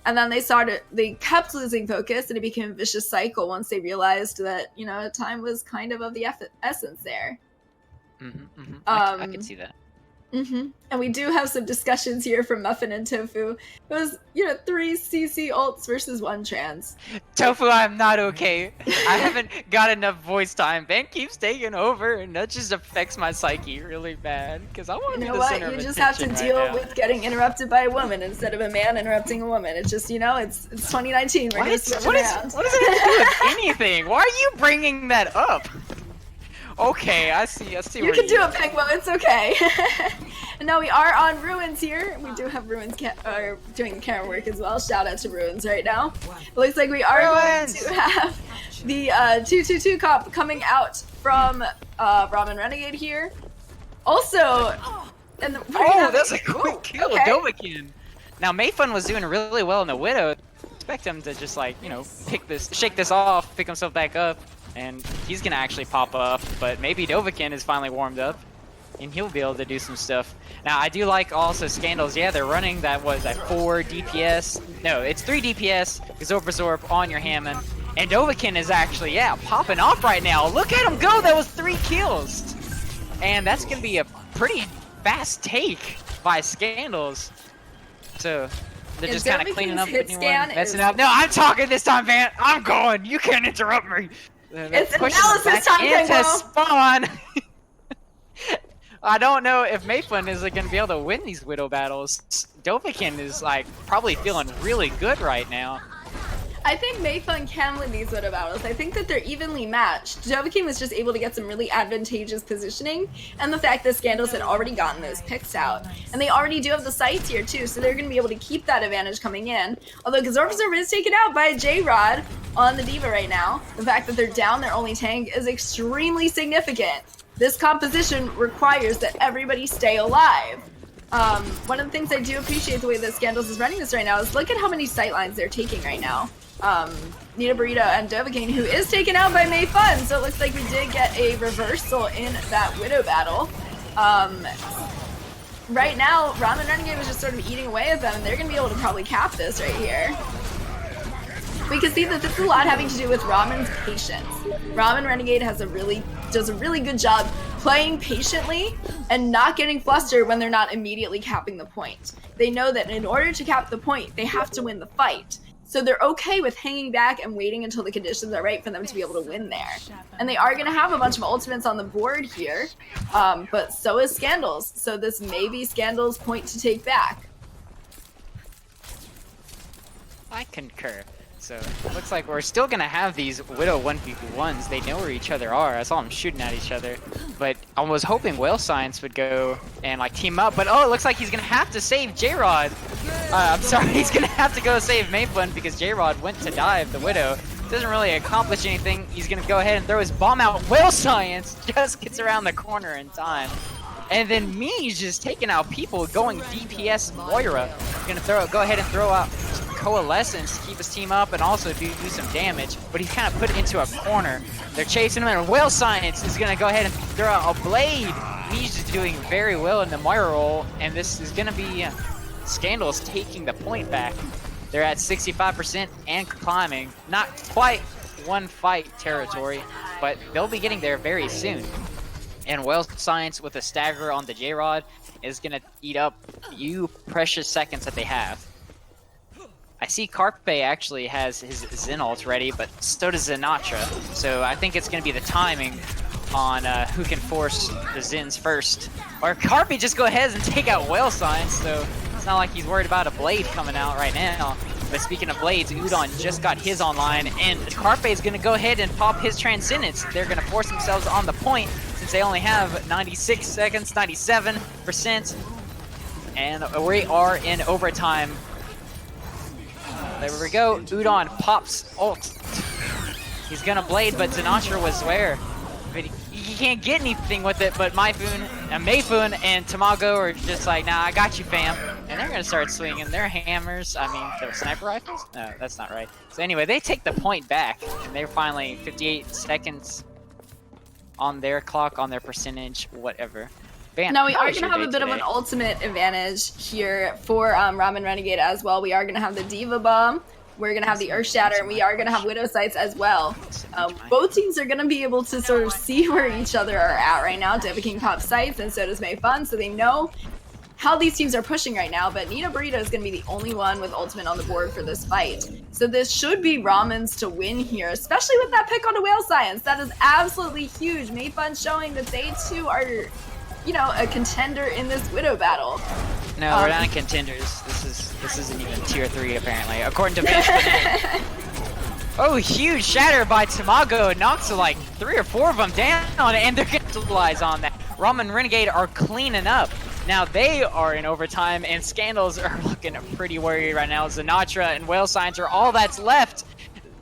And then they kept losing focus, and it became a vicious cycle once they realized that, time was kind of the essence there. I can see that. And we do have some discussions here from Muffin and Tofu. It was, 3 CC ults versus 1 trans. Tofu, I'm not okay. I haven't got enough voice time. Ben keeps taking over, and that just affects my psyche really bad. Because I want to be the center of attention. You just have to deal with getting interrupted by a woman instead of a man interrupting a woman. It's just, it's 2019. We're going to switch around. What does it have to do with anything? Why are you bringing that up? Okay, I see. You can do it, Penguo. It's okay. And now we are on Ruins here. We do have Ruins doing the camera work as well. Shout out to Ruins right now. It looks like we are going to have the 222 comp coming out from Ramen Renegade here. Also, that's a quick kill, okay. Dovahkiin. Now Mayfun was doing really well in the Widow. Expect him to just shake this off, pick himself back up. And he's gonna actually pop up, but maybe Dovahkiin is finally warmed up, and he'll be able to do some stuff. Now, I do like also Scandals. Yeah, they're running that 4 DPS. No, it's 3 DPS, Absorb on your Hammond. And Dovahkiin is actually, popping off right now. Look at him go! That was 3 kills! And that's gonna be a pretty fast take by Scandals. So, they're just kind of cleaning up anyone messing up. No, I'm talking this time, Van! I'm going! You can't interrupt me! It's analysis time, Penguo! Spawn! I don't know if Mayfun is going to be able to win these Widow battles. Dovahkiin is probably feeling really good right now. I think Mayfun can win these Widow battles. I think that they're evenly matched. Dovahkiin was just able to get some really advantageous positioning, and the fact that Scandals had already gotten those picks out. And they already do have the sights here too, so they're going to be able to keep that advantage coming in. Although Absorb is taken out by J-Rod on the D.Va right now. The fact that they're down their only tank is extremely significant. This composition requires that everybody stay alive. One of the things I do appreciate the way that Scandals is running this right now is look at how many sightlines they're taking right now. Nita Burrito and Dovahkiin, who is taken out by Mayfun, so it looks like we did get a reversal in that Widow battle. Right now, Ramen Renegade was just sort of eating away at them, and they're going to be able to probably cap this right here. We can see that this is a lot having to do with Ramen's patience. Ramen Renegade does a really good job playing patiently and not getting flustered when they're not immediately capping the point. They know that in order to cap the point, they have to win the fight. So they're okay with hanging back and waiting until the conditions are right for them to be able to win there. And they are going to have a bunch of ultimates on the board here, but so is Scandals. So this may be Scandals' point to take back. I concur. So it looks like we're still going to have these Widow 1v1s. They know where each other are. I saw them shooting at each other. But I was hoping Whale Science would go and team up. But it looks like he's going to have to save J-Rod. I'm sorry, he's going to have to go save Mayfun because J-Rod went to dive the Widow. Doesn't really accomplish anything. He's going to go ahead and throw his bomb out. Whale Science just gets around the corner in time. And then Me's just taking out people going DPS Moira. Going to go ahead and throw out Coalescence to keep his team up and also do some damage, but he's kind of put into a corner. They're chasing him, and Whale Science is going to go ahead and throw out a blade. He's just doing very well in the Moira role, and this is going to be Scandals taking the point back. They're at 65% and climbing. Not quite one fight territory, but they'll be getting there very soon. And Whale Science with a stagger on the J-Rod is going to eat up a few precious seconds that they have. I see Carpe actually has his Zen ult ready, but so does Zenatra. So I think it's going to be the timing on who can force the Zens first. Or Carpe just go ahead and take out Whale Science, so it's not like he's worried about a blade coming out right now. But speaking of blades, Udon just got his online, and Carpe is going to go ahead and pop his Transcendence. They're going to force themselves on the point since they only have 96 seconds, 97%. And we are in overtime. There we go. Udon pops ult. He's going to blade, but Sinatra was where? But he can't get anything with it, but Mayfun and Tamago are just like, nah, I got you, fam. And they're going to start swinging their hammers. I mean, their sniper rifles? No, that's not right. So anyway, they take the point back, and they're finally 58 seconds on their clock, on their percentage, whatever. Now, we are going to have a bit of an ultimate advantage here for Ramen Renegade as well. We are going to have the Diva Bomb. We're going to have the Earth Shatter, and we are going to have Widow Sights as well. Both teams are going to be able to sort of see where each other are at right now. Deva King pops Sights, and so does Mei Fun, so they know how these teams are pushing right now, but Nina Burrito is going to be the only one with ultimate on the board for this fight. So this should be Ramen's to win here, especially with that pick on the Whale Science. That is absolutely huge. Mei Fun showing that they too are, you know, a contender in this Widow battle. No, we're not contenders. This isn't even tier 3 apparently, according to Bantionette. Oh, huge shatter by Tamago. It knocks like 3 or 4 of them down, and they're gonna capitalize on that. Ramen Renegade are cleaning up. Now they are in overtime, and Scandals are looking pretty worried right now. Sinatra and Whale Signs are all that's left,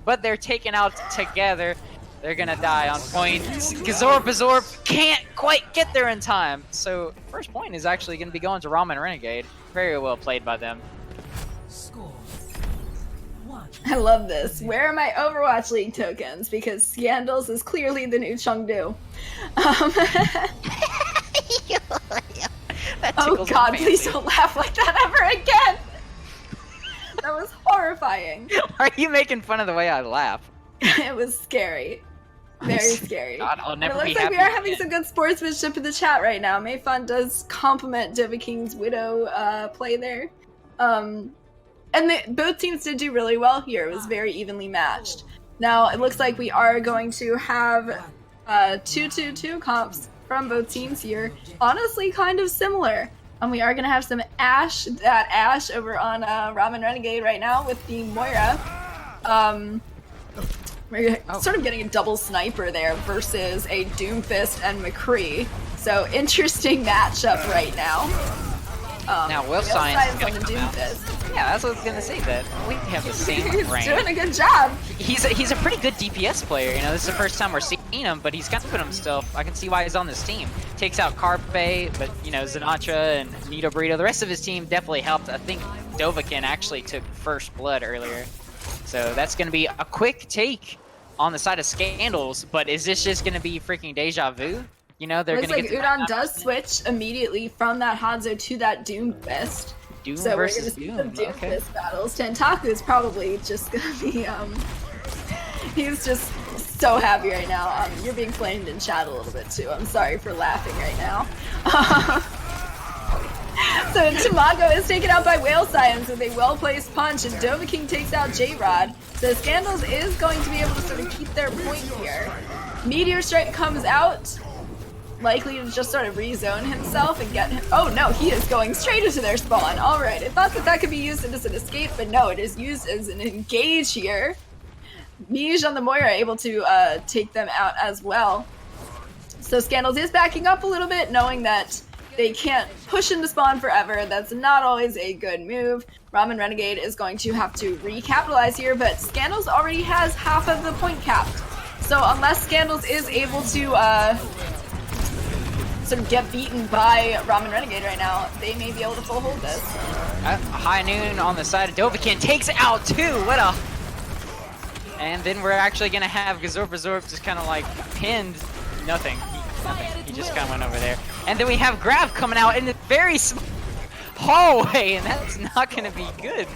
but they're taken out together. They're gonna die on point. Gazorp can't quite get there in time. So first point is actually gonna be going to Ramen Renegade. Very well played by them. I love this. Where are my Overwatch League tokens? Because Scandals is clearly the new Chengdu. Oh god, please don't laugh like that ever again! That was horrifying. Are you making fun of the way I laugh? It was scary. Very scary. God, I'll never it looks like we are having some good sportsmanship in the chat right now. Mei Fun does compliment Deva King's Widow play there. And both teams did do really well here. It was very evenly matched. Now, it looks like we are going to have 2-2-2 comps from both teams here. Honestly, kind of similar. We are going to have some Ashe over on Ramen Renegade right now with the Moira. We're sort of getting a double sniper there versus a Doomfist and McCree. So, interesting matchup right now. Now, Will Science on the Doomfist. Yeah, that's what I was gonna say. That we have the same brain. He's doing a good job. He's a pretty good DPS player. You know, this is the first time we're seeing him, but he's got to put himself. I can see why he's on this team. Takes out Carpe, but you know, Sinatra and Nito Burrito. The rest of his team definitely helped. I think Dovahkiin actually took first blood earlier, so that's gonna be a quick take on the side of Scandals. But is this just gonna be freaking deja vu? You know, they're gonna get Udon does switch immediately from that Hanzo to that Doomfist. Doom so versus we're gonna see some Doomfist battles. Tentaku is probably just gonna be he's just so happy right now. You're being flamed in chat a little bit too. I'm sorry for laughing right now. So Tamago is taken out by Whale Science with a well-placed punch, and Dovahkiin takes out J-Rod. So Scandals is going to be able to sort of keep their point here. Meteor Strike comes out, likely to just sort of rezone himself and get him. Oh no, he is going straight into their spawn. Alright, I thought that could be used as an escape, but no, it is used as an engage here. Mij on the Moira able to take them out as well. So Scandals is backing up a little bit, knowing that they can't push into spawn forever. That's not always a good move. Ramen Renegade is going to have to recapitalize here, but Scandals already has half of the point capped. So unless Scandals is able to sort of get beaten by Ramen Renegade right now, they may be able to full hold this. High noon on the side of Dovahkiin takes out two. What a... And then we're actually gonna have Gazorp just kind of like pinned. Nothing. He just kind of went over there. And then we have Grav coming out in the very small hallway, and that's not gonna be good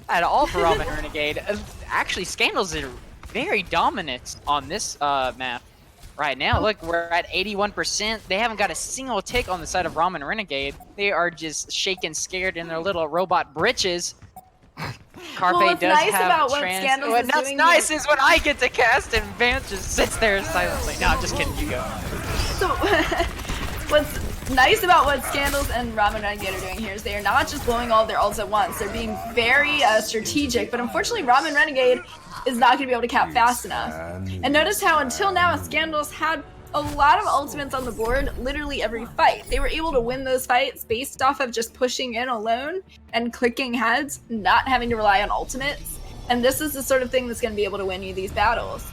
at all for Ramen Renegade. Actually, Scandals are very dominant on this map right now. Look, we're at 81%. They haven't got a single tick on the side of Ramen Renegade. They are just shaking scared in their little robot britches. Carpe does nice have about what's nice is when I get to cast and Vance just sits there silently. No, I'm just kidding. You go. So, nice about what Scandals and Ramen Renegade are doing here is they are not just blowing all of their ults at once. They're being very strategic, but unfortunately Ramen Renegade is not going to be able to cap fast enough. And notice how until now Scandals had a lot of ultimates on the board literally every fight. They were able to win those fights based off of just pushing in alone and clicking heads, not having to rely on ultimates. And this is the sort of thing that's going to be able to win you these battles.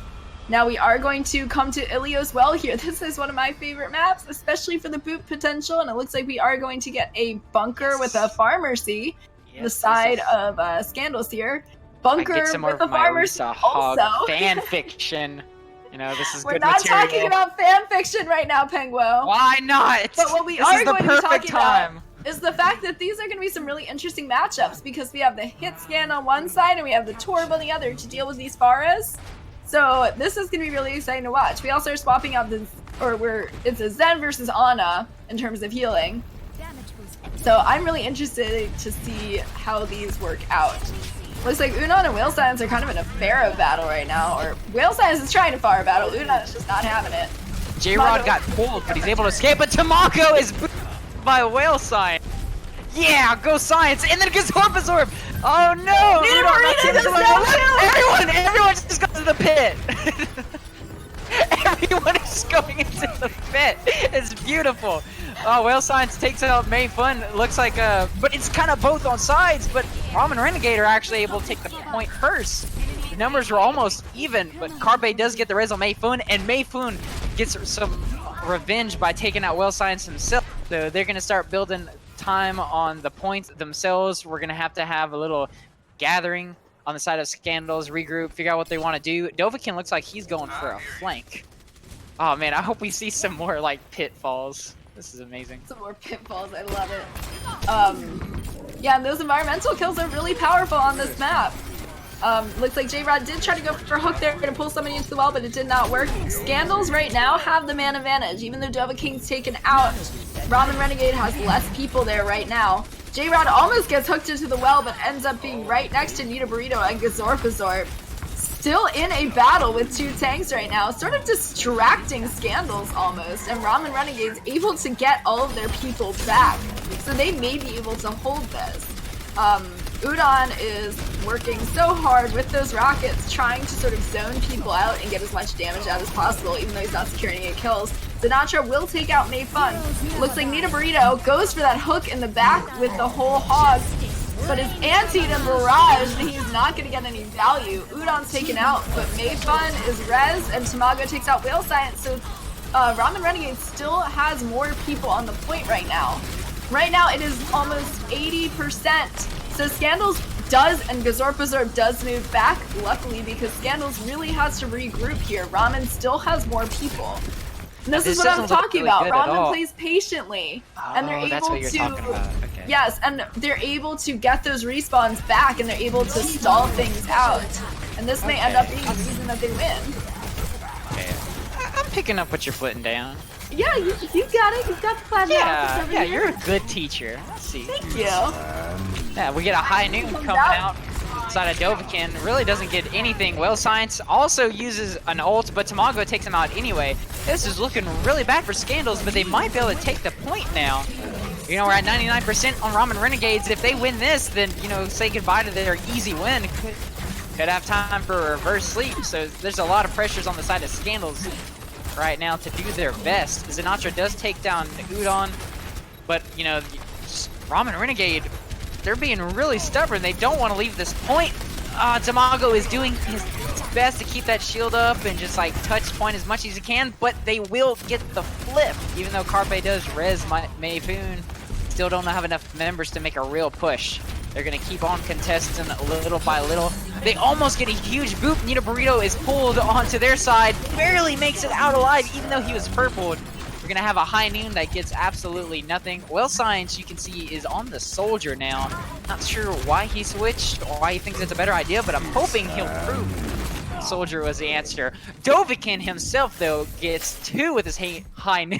Now we are going to come to Ilios Well here. This is one of my favorite maps, especially for the boot potential, and it looks like we are going to get a bunker with a Pharmacy, the side of Scandals here. Bunker with a Pharmacy also. Fan fiction. You know, this is We're good not material. talking about fan fiction right now, Penguo. Why not? But what we are going to be talking about is the fact that these are going to be some really interesting matchups because we have the hit scan on one side and we have the Torb on the other to deal with these Pharas. So this is going to be really exciting to watch. We also are swapping out it's a Zen versus Ana in terms of healing. So I'm really interested to see how these work out. Looks like Unon and Whale Science are kind of in a Pharaoh battle right now, or Whale Science is trying to Pharaoh battle, Unon is just not having it. J-Rod got pulled, but he's able to escape, but Tamako is by Whale Science. Yeah, go Science, and then Gazorpazorb! Oh no! Everyone just goes to the pit! Everyone is going into the pit! It's beautiful! Oh, Whale Science takes out Mei Fun. Looks like but it's kind of both on sides, but Ramen Renegade are actually able to take the point first. The numbers were almost even, but Carpe does get the res on Mei Fun, and Mei Fun gets some revenge by taking out Whale Science himself. So they're gonna start building time on the points themselves. We're gonna have to have a little gathering on the side of Scandals, regroup, figure out what they want to do. Dovahkiin looks like he's going for a flank. Oh man, I hope we see some more like pitfalls. This is amazing. Some more pitfalls, I love it. Yeah, and those environmental kills are really powerful on this map. Looks like J-Rod did try to go for a hook there to pull somebody into the wall, but it did not work. Scandals right now have the man advantage. Even though Dovahkiin's taken out, Ramen Renegade has less people there right now. J-Rod almost gets hooked into the well, but ends up being right next to Nita Burrito and Gazorpazorb. Still in a battle with two tanks right now, sort of distracting Scandals almost, and Ramen Renegade's able to get all of their people back, so they may be able to hold this. Udon is working so hard with those rockets, trying to sort of zone people out and get as much damage out as possible, even though he's not securing any kills. Sinatra will take out Mei Fun. Looks like Nita Burrito goes for that hook in the back with the whole hog, but is antied and barraged, and he's not going to get any value. Udon's taken out, but Mei Fun is res, and Tamago takes out Whale Science, so Ramen Renegade still has more people on the point right now. Right now, it is almost 80%. So Scandals does, and Gazorpazorb does move back, luckily, because Scandals really has to regroup here. Ramen still has more people. And this is what I'm talking about. Ramen plays patiently, and they're able to. Okay. Yes, and they're able to get those respawns back, and they're able to stall things out. And this may end up being the reason that they win. Okay. I'm picking up what you're putting down. Yeah, you got it. You've got the plan. Yeah, you're a good teacher. Let's see. Thank you. Yeah, we get a high noon coming out. Side of Dovahkiin really doesn't get anything. Whale Science also uses an ult, but Tamago takes him out anyway. This is looking really bad for Scandals, but they might be able to take the point now. You know, we're at 99% on Ramen Renegades. If they win this, then, you know, say goodbye to their easy win. Could have time for a reverse sleep, so there's a lot of pressures on the side of Scandals right now to do their best. Sinatra does take down Udon, but, you know, Ramen Renegade, they're being really stubborn. They don't want to leave this point. Tamago is doing his best to keep that shield up and just like touch point as much as he can, but they will get the flip. Even though Carpe does res Mei Fun, still don't have enough members to make a real push. They're going to keep on contesting little by little. They almost get a huge boop. Nita Burrito is pulled onto their side, barely makes it out alive even though he was purpled. We're going to have a high noon that gets absolutely nothing. Whale Science, you can see, is on the soldier now. Not sure why he switched or why he thinks it's a better idea, but I'm hoping he'll prove soldier was the answer. Dovahkiin himself, though, gets 2 with his high noon.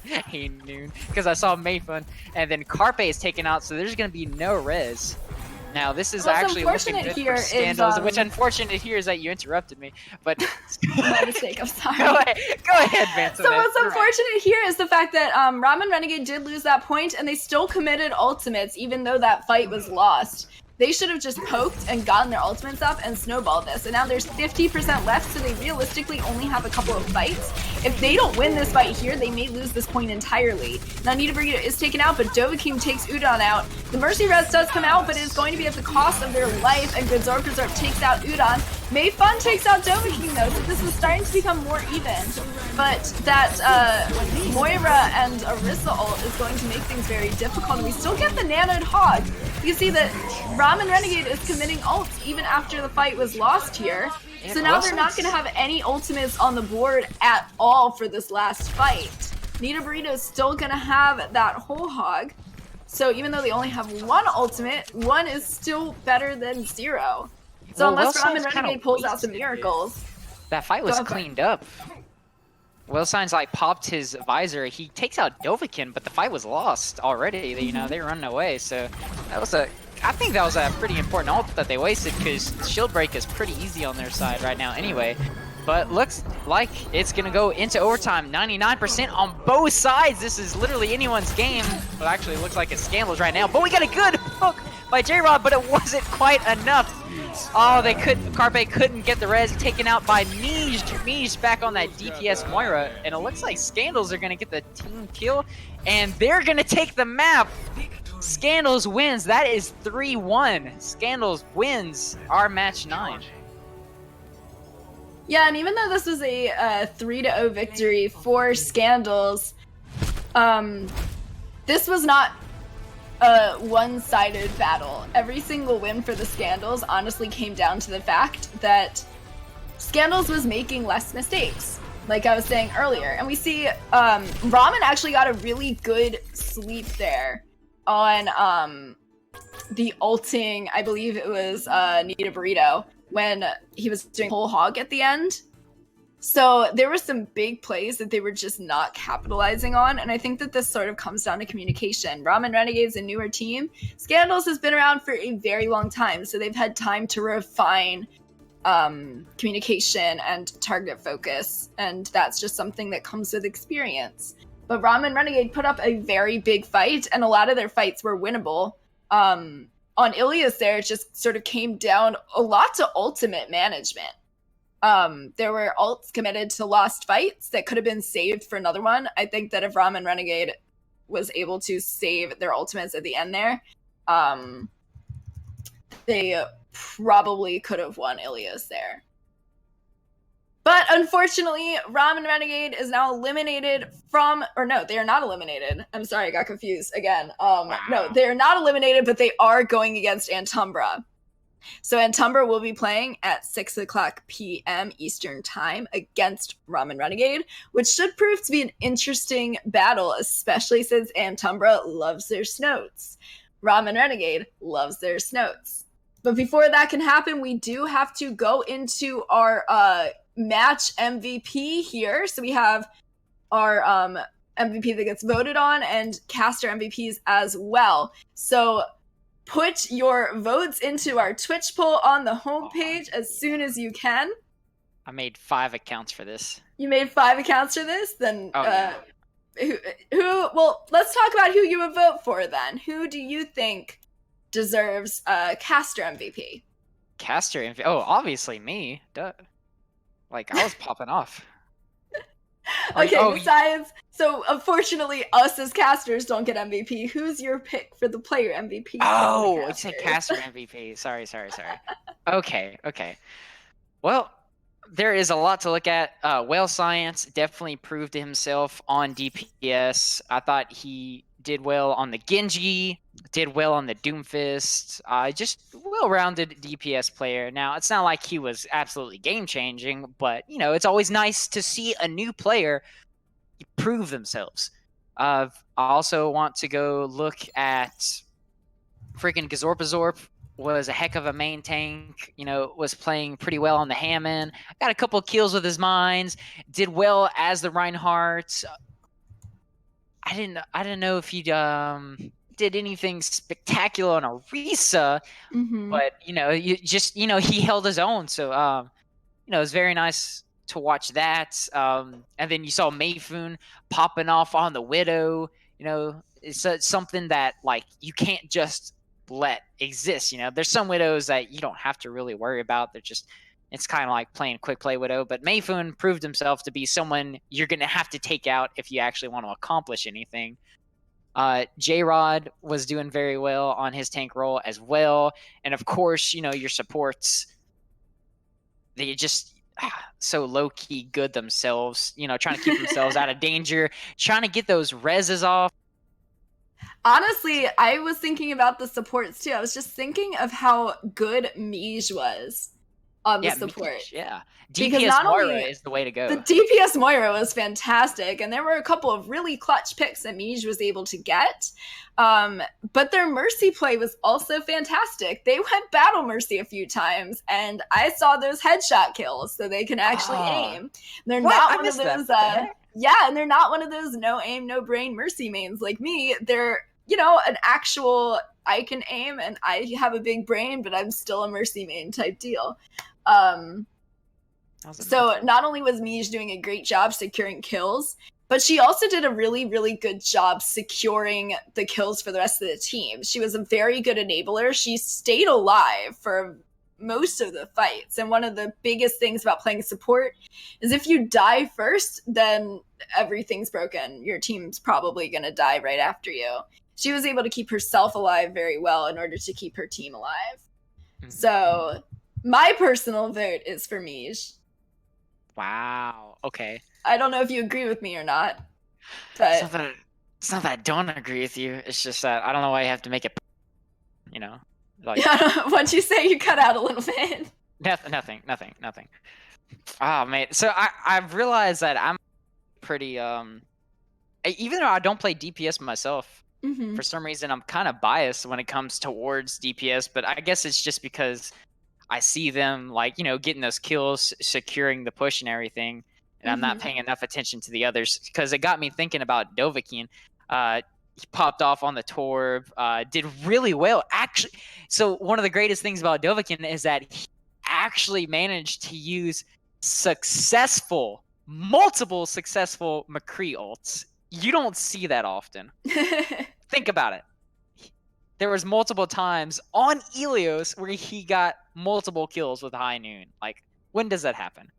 Hey noon, because I saw Mei Fun, and then Carpe is taken out, so there's going to be no res. Now, this is What's actually looking unfortunate good for here is Scandals, which unfortunate here is that you interrupted me. But my mistake. I'm sorry. Go ahead, Bantionette. So what's You're unfortunate right. here is the fact that Ramen Renegade did lose that point, and they still committed ultimates, even though that fight was lost. They should have just poked and gotten their ultimates up and snowballed this. And now there's 50% left, so they realistically only have a couple of fights. If they don't win this fight here, they may lose this point entirely. Now Nita Burrito is taken out, but Dovahking takes Udon out. The Mercy Res does come out, but it is going to be at the cost of their life, and Gazorpazorp takes out Udon. Mei Fun takes out Dovahking though, so this is starting to become more even. But that Moira and Orisa ult is going to make things very difficult, and we still get the nanoed hog. You can see that Ramen Renegade is committing ults even after the fight was lost here. So now they're not going to have any ultimates on the board at all for this last fight. Nita Burrito is still going to have that whole hog. So even though they only have one ultimate, one is still better than zero. So unless Ramen Renegade pulls out some miracles. That fight was cleaned up. Wilsign's like popped his visor. He takes out Dovahking, but the fight was lost already. You know, they were running away. So that was I think that was a pretty important ult that they wasted because shield break is pretty easy on their side right now anyway. But looks like it's going to go into overtime. 99% on both sides. This is literally anyone's game. Well, actually, it looks like it's Scandals right now. But we got a good hook by J-Rod, but it wasn't quite enough. Oh, Carpe couldn't get the res, taken out by Mij. Mij back on that DPS Moira. And it looks like Scandals are going to get the team kill. And they're going to take the map. Scandals wins. That is 3-1. Scandals wins our match 9. Yeah, and even though this was a 3-0 victory for Scandals, this was not a one-sided battle. Every single win for the Scandals honestly came down to the fact that Scandals was making less mistakes, like I was saying earlier. And we see Ramen actually got a really good sleep there on the ulting, I believe it was Nita Burrito, when he was doing whole hog at the end. So there were some big plays that they were just not capitalizing on, and I think that this sort of comes down to communication. Ramen Renegade's a newer team. Scandals has been around for a very long time, so they've had time to refine communication and target focus, and that's just something that comes with experience. But Ramen Renegade put up a very big fight, and a lot of their fights were winnable. On Ilias there, it just sort of came down a lot to ultimate management. There were ults committed to lost fights that could have been saved for another one. I think that if Ramen Renegade was able to save their ultimates at the end there, they probably could have won Ilias there. But unfortunately, Ramen Renegade is now eliminated from, or no, they are not eliminated. I'm sorry, I got confused again. No, they are not eliminated, but they are going against Antumbra. So Antumbra will be playing at 6:00 p.m. Eastern Time against Ramen Renegade, which should prove to be an interesting battle, especially since Antumbra loves their snows. Ramen Renegade loves their snows. But before that can happen, we do have to go into our match MVP here. So we have our MVP that gets voted on and caster MVPs as well. So put your votes into our Twitch poll on the homepage as soon as you can. I made 5 accounts for this. You made 5 accounts for this? Then well, let's talk about who you would vote for then. Who do you think deserves caster MVP? Caster MVP? Oh, obviously me. Duh. Like, I was popping off. Okay, besides, so unfortunately, us as casters don't get MVP. Who's your pick for the player MVP? Oh, it's a caster MVP. Sorry. Okay. Well, there is a lot to look at. Whale Science definitely proved himself on DPS. I thought he did well on the Genji, did well on the Doomfist. Just well-rounded DPS player. Now, it's not like he was absolutely game-changing, but, you know, it's always nice to see a new player prove themselves. I also want to go look at freaking Gazorpazorp. Was a heck of a main tank, you know, was playing pretty well on the Hammond. Got a couple kills with his mines, did well as the Reinhardt. I didn't know if he'd did anything spectacular on Arisa, Mm-hmm. but he held his own. So it was very nice to watch that. And then you saw Mayfun popping off on the Widow. It's something that like you can't just let exist. There's some Widows that you don't have to really worry about. It's kind of like playing quick play Widow. But Mayfun proved himself to be someone you're going to have to take out if you actually want to accomplish anything. J-Rod was doing very well on his tank role as well. And of course, your supports, they just so low-key good themselves, trying to keep themselves out of danger, trying to get those reses off. Honestly, I was thinking about the supports too. I was just thinking of how good Mige was on the Yeah, support. Mish, yeah. Because DPS not Moira only is the way to the go. DPS Moira was fantastic, and there were a couple of really clutch picks that Mige was able to get. But their Mercy play was also fantastic. They went Battle Mercy a few times, and I saw those headshot kills, so they can actually aim. They're What? not I one of missed that. those, What the heck? yeah, and they're not one of those no aim, no brain Mercy mains like me. They're, an actual, I can aim and I have a big brain, but I'm still a Mercy main type deal. So not only was Mige doing a great job securing kills, but she also did a really, really good job securing the kills for the rest of the team. She was a very good enabler. She stayed alive for most of the fights. And one of the biggest things about playing support is if you die first, then everything's broken. Your team's probably going to die right after you. She was able to keep herself alive very well in order to keep her team alive. Mm-hmm. So my personal vote is for Mige. Wow. Okay. I don't know if you agree with me or not, but it's not that I don't agree with you. It's just that I don't know why you have to make it. Like what'd you say? You cut out a little bit. Nothing. Oh man. So I've realized that I'm pretty even though I don't play DPS myself, mm-hmm. for some reason I'm kind of biased when it comes towards DPS. But I guess it's just because I see them getting those kills, securing the push and everything, and I'm not paying enough attention to the others because it got me thinking about Dovahkiin. He popped off on the Torb, did really well actually. So one of the greatest things about Dovahkiin is that he actually managed to use multiple successful McCree ults. You don't see that often. Think about it. There was multiple times on Ilios where he got multiple kills with High Noon. Like, when does that happen?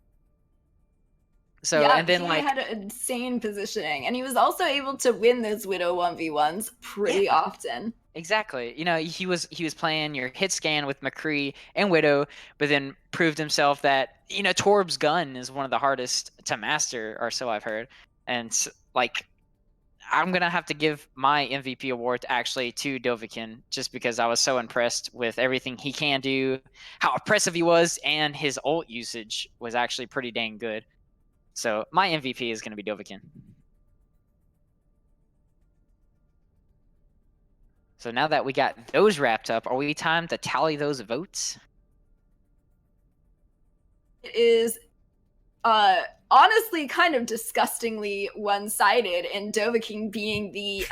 So, yeah, and then he had an insane positioning, and he was also able to win those Widow 1v1s pretty often. Exactly. He was playing your hit scan with McCree and Widow, but then proved himself that Torb's gun is one of the hardest to master, or so I've heard. And I'm gonna have to give my MVP award actually to Dovahkiin just because I was so impressed with everything he can do, how impressive he was, and his ult usage was actually pretty dang good. So my MVP is gonna be Dovahkiin. So now that we got those wrapped up, are we time to tally those votes? It is honestly kind of disgustingly one-sided, and Dovahkiin being the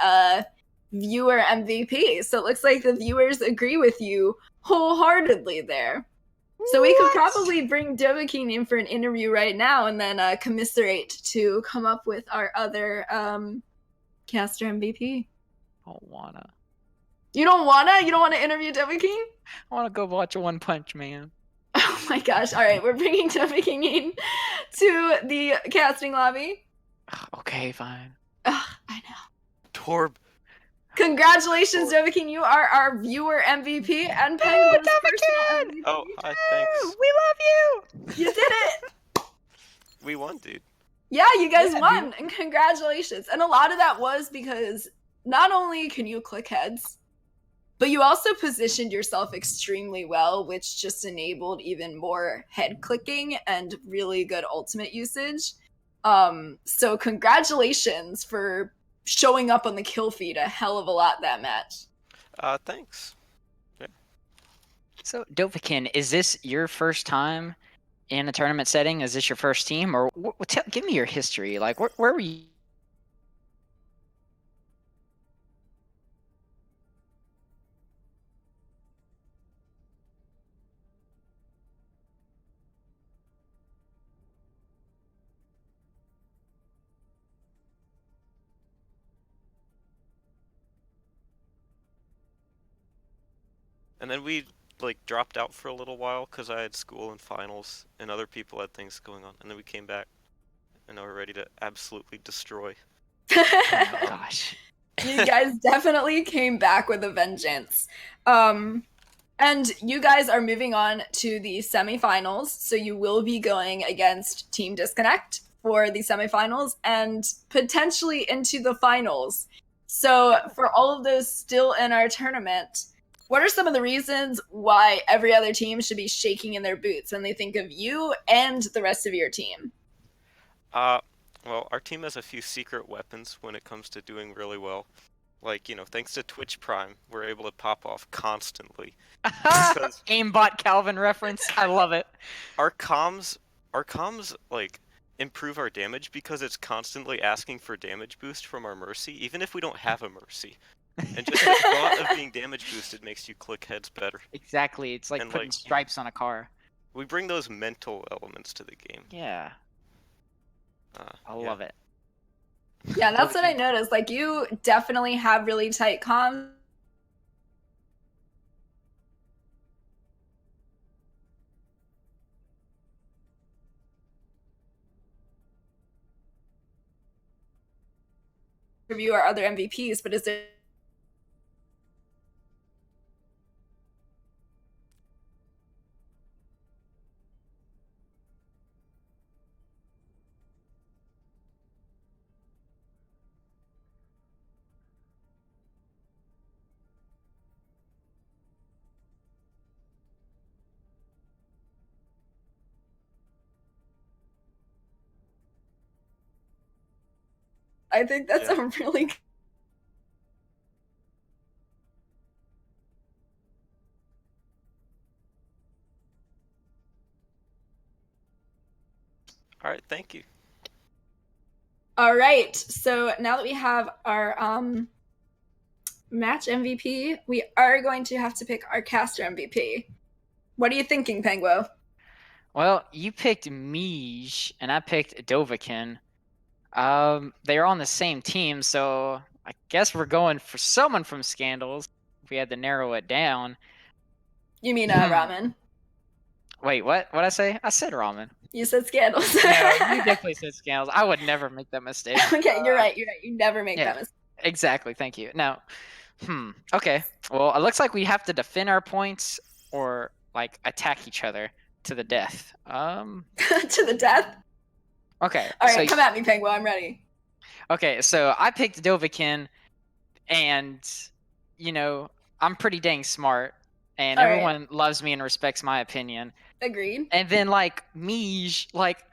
viewer MVP. So it looks like the viewers agree with you wholeheartedly there. So we could probably bring Dovahkiin in for an interview right now and then commiserate to come up with our other caster MVP. I don't wanna. You don't wanna? You don't want to interview Dovahkiin? I wanna go watch One Punch Man. Oh my gosh. All right, we're bringing Dovahkiin in to the casting lobby. Okay, fine. Ugh, I know. Torb. Congratulations, Dovahkiin. You are our viewer MVP and Penguo's personal MVP. Oh, hi, thanks. We love you! You did it! We won, dude. Yeah, you guys won, and congratulations. And a lot of that was because not only can you click heads, but you also positioned yourself extremely well, which just enabled even more head clicking and really good ultimate usage. So congratulations for showing up on the kill feed a hell of a lot that match. Thanks. Yeah. So, Dovahkiin, is this your first time in a tournament setting? Is this your first team? Or give me your history. Like, where were you? And then we like dropped out for a little while because I had school and finals, and other people had things going on. And then we came back, and now we're ready to absolutely destroy. Oh my gosh. You guys definitely came back with a vengeance. And you guys are moving on to the semifinals, so you will be going against Team Disconnect for the semifinals and potentially into the finals. So, for all of those still in our tournament, what are some of the reasons why every other team should be shaking in their boots when they think of you and the rest of your team? Uh, well, our team has a few secret weapons when it comes to doing really well. Like, thanks to Twitch Prime, we're able to pop off constantly. Because Aimbot Calvin reference. I love it. our comms, like, improve our damage because it's constantly asking for damage boost from our Mercy, even if we don't have a Mercy. And just the thought of being damage boosted makes you click heads better. Exactly. It's like And, putting like, stripes on a car. We bring those mental elements to the game. Yeah. I love it. Yeah, that's what I noticed. Like, you definitely have really tight comms. Review our other MVPs, but is there I think that's a really All right, thank you. All right. So now that we have our match MVP, we are going to have to pick our caster MVP. What are you thinking, Penguo? Well, you picked Mij and I picked Dovahkiin. They're on the same team, so I guess we're going for someone from Scandals. If we had to narrow it down. You mean Ramen? Wait, what? What'd I say? I said ramen. You said Scandals. No, you definitely said Scandals. I would never make that mistake. Okay, you're right. You're right. You never make that mistake. Exactly. Thank you. Now, okay. Well, it looks like we have to defend our points or like attack each other to the death. To the death? Okay. All right, come at me, Penguo. I'm ready. Okay, so I picked Dovahkiin, and I'm pretty dang smart, and everyone loves me and respects my opinion. Agreed. And then like Mij, like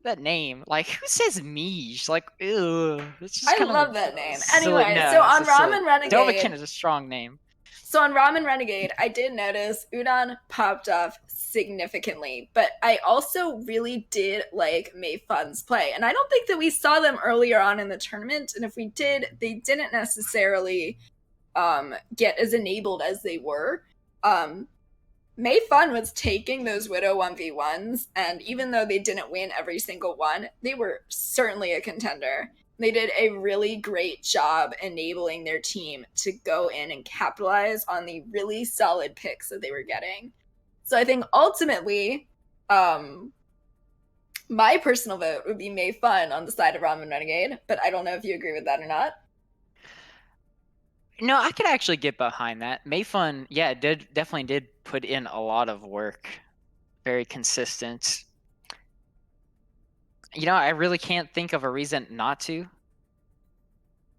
that name, like who says Mij? Like, ew. It's just I love that name. Silly. Anyway, No, so on Ramen Renegade, Dovahkiin is a strong name. So on Ramen Renegade, I did notice Udon popped off significantly, but I also really did like Mei Fun's play. And I don't think that we saw them earlier on in the tournament. And if we did, they didn't necessarily get as enabled as they were. Mei Fun was taking those Widow 1v1s, and even though they didn't win every single one, they were certainly a contender. They did a really great job enabling their team to go in and capitalize on the really solid picks that they were getting. So I think ultimately, my personal vote would be Mei Fun on the side of Ramen Renegade, but I don't know if you agree with that or not. No, I could actually get behind that. Mei Fun, yeah, definitely did put in a lot of work. Very consistent. I really can't think of a reason not to.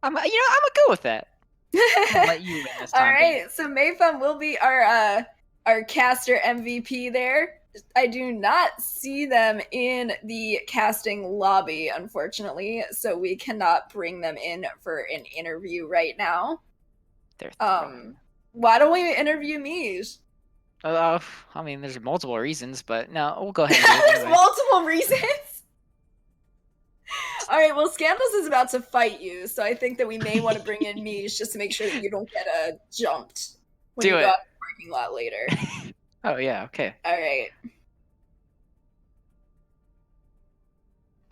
I'm gonna go with that. I'll let you win this time. All right, so Mei Fun will be our caster MVP there. I do not see them in the casting lobby, unfortunately, so we cannot bring them in for an interview right now. Why don't we interview Mij? I mean, there's multiple reasons, but no, we'll go ahead and do it There's anyway. multiple reasons? All right, well, Scandals is about to fight you, so I think that we may want to bring in Mij just to make sure that you don't get jumped when you go out the parking lot later. Oh, yeah, okay. All right.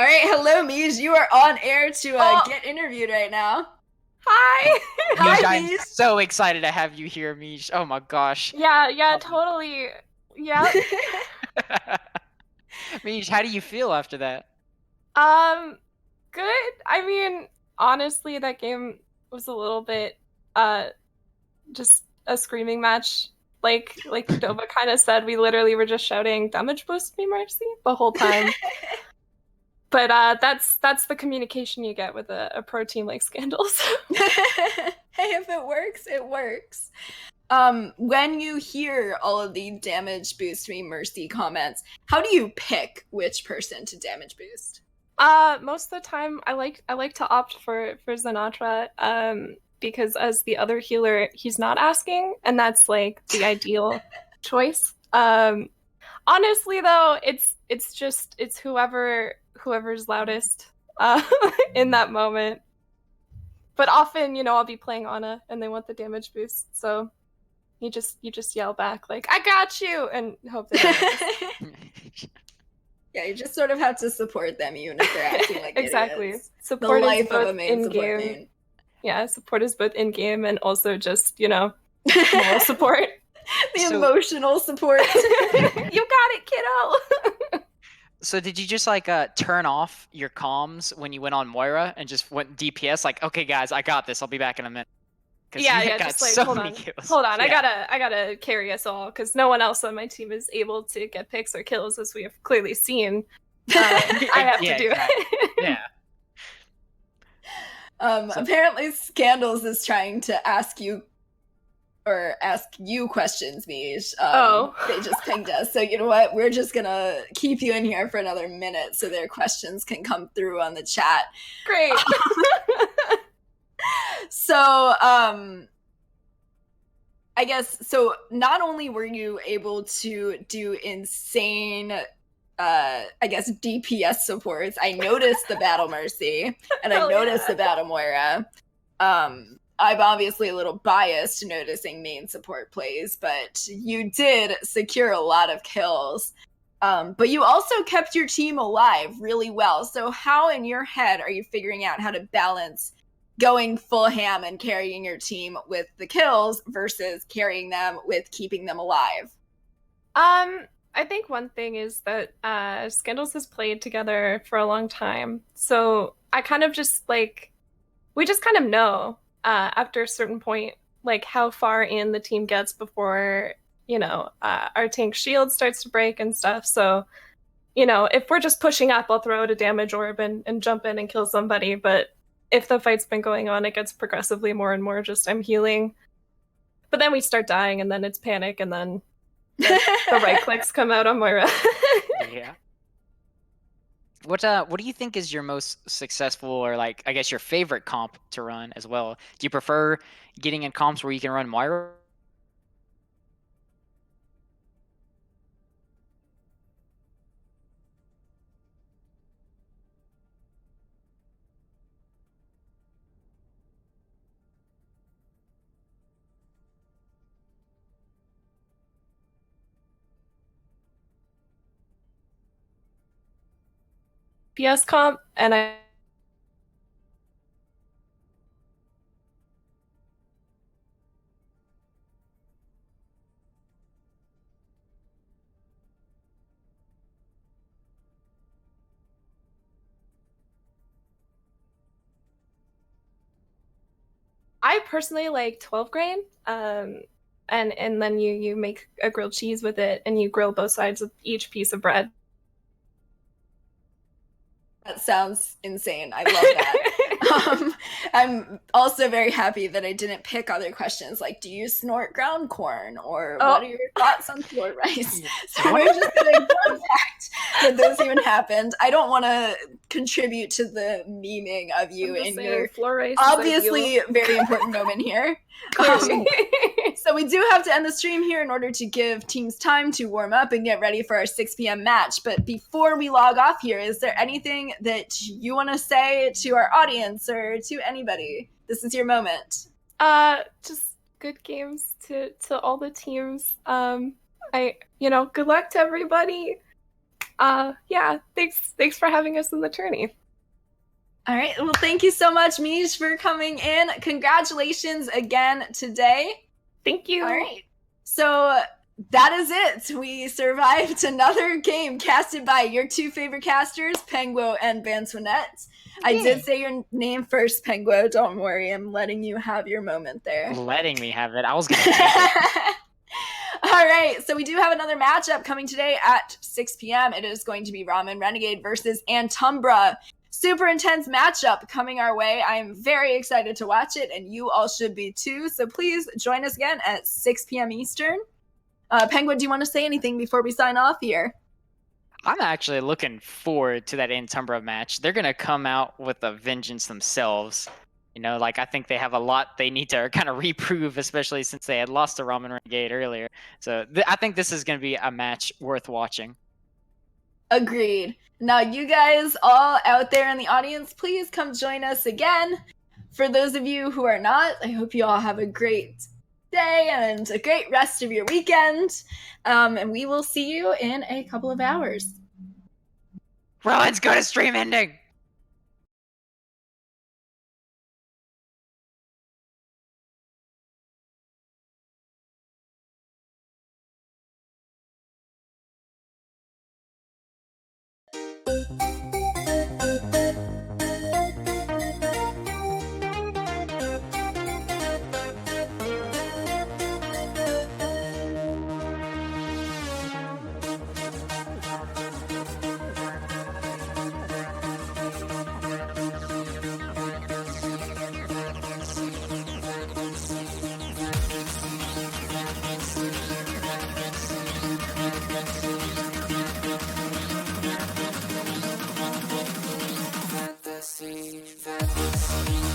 All right, hello, Mij. You are on air to get interviewed right now. Hi. Mish, Hi, I'm Mish. so excited to have you here, Mish. Oh my gosh. Yeah, totally. Yep. Mish, how do you feel after that? Good. I mean, honestly, that game was a little bit just a screaming match. Like Dova kind of said, we literally were just shouting damage boost me mercy the whole time. But that's the communication you get with a pro team like Scandals. Hey, if it works, it works. When you hear all of the damage boost me mercy comments, how do you pick which person to damage boost? Most of the time I like to opt for Zenatra, because as the other healer, he's not asking, and that's like the ideal choice. Honestly though, it's whoever's loudest uh in that moment. But often, I'll be playing Ana and they want the damage boost, so you just yell back like, "I got you," and hope that Yeah, you just sort of have to support them even if they're acting like exactly. idiots. Support The is life of both a main support in-game. main. Yeah, support is both in-game and also just, moral support. The So- emotional support. You got it, kiddo. So did you just like turn off your comms when you went on Moira and just went DPS? Like, okay, guys, I got this. I'll be back in a minute. Because Yeah, you got just like so hold many on, kills. hold on. Yeah. I gotta carry us all because no one else on my team is able to get picks or kills, as we have clearly seen. I have to do it. Yeah. So- Apparently Scandals is trying to ask you questions, Mish. They just pinged us. So you know what? We're just gonna keep you in here for another minute so their questions can come through on the chat. Great. So, I guess, so not only were you able to do insane, I guess, DPS supports, I noticed the Battle Mercy, and I noticed the Battle Moira. I'm obviously a little biased noticing main support plays, but you did secure a lot of kills. But you also kept your team alive really well. So how in your head are you figuring out how to balance going full ham and carrying your team with the kills versus carrying them with keeping them alive? I think one thing is that Scandals has played together for a long time. So I kind of just we just kind of know after a certain point, like how far in the team gets before, our tank shield starts to break and stuff. So, if we're just pushing up, I'll throw out a damage orb and jump in and kill somebody. But if the fight's been going on, it gets progressively more and more just I'm healing. But then we start dying and then it's panic and then the right clicks come out on Moira. Yeah. What do you think is your most successful or like I guess your favorite comp to run as well? Do you prefer getting in comps where you can run Moira? PS comp and I personally like 12 grain. And then you make a grilled cheese with it and you grill both sides of each piece of bread. That sounds insane. I love that. I'm also very happy that I didn't pick other questions like, do you snort ground corn? Or what are your thoughts on floor rice? So we're just doing fun fact that those even happened. I don't want to contribute to the memeing of you in your floor rice obviously very important moment here. So we do have to end the stream here in order to give teams time to warm up and get ready for our 6 p.m. match. But before we log off here, is there anything that you want to say to our audience or to anybody? This is your moment. Just good games to all the teams. Good luck to everybody. Yeah, thanks for having us in the tourney. All right. Well, thank you so much, Mish, for coming in. Congratulations again today. Thank you. All right. So that is it. We survived another game casted by your two favorite casters, Penguo and Bantionette. I did say your name first, Penguo. Don't worry. I'm letting you have your moment there. Letting me have it. I was going to take it. All right, so we do have another matchup coming today at 6 p.m. It is going to be Ramen Renegade versus Antumbra. Super intense matchup coming our way. I am very excited to watch it, and you all should be too. So please join us again at 6 p.m. Eastern. Penguin, do you want to say anything before we sign off here? I'm actually looking forward to that Antumbra match. They're going to come out with a vengeance themselves. You know, like I think they have a lot they need to kind of reprove, especially since they had lost to Ramen Renegade earlier. So I think this is going to be a match worth watching. Agreed. Now, you guys all out there in the audience, please come join us again. For those of you who are not, I hope you all have a great day and a great rest of your weekend. And we will see you in a couple of hours. Rowan's got a stream ending! Fantasy.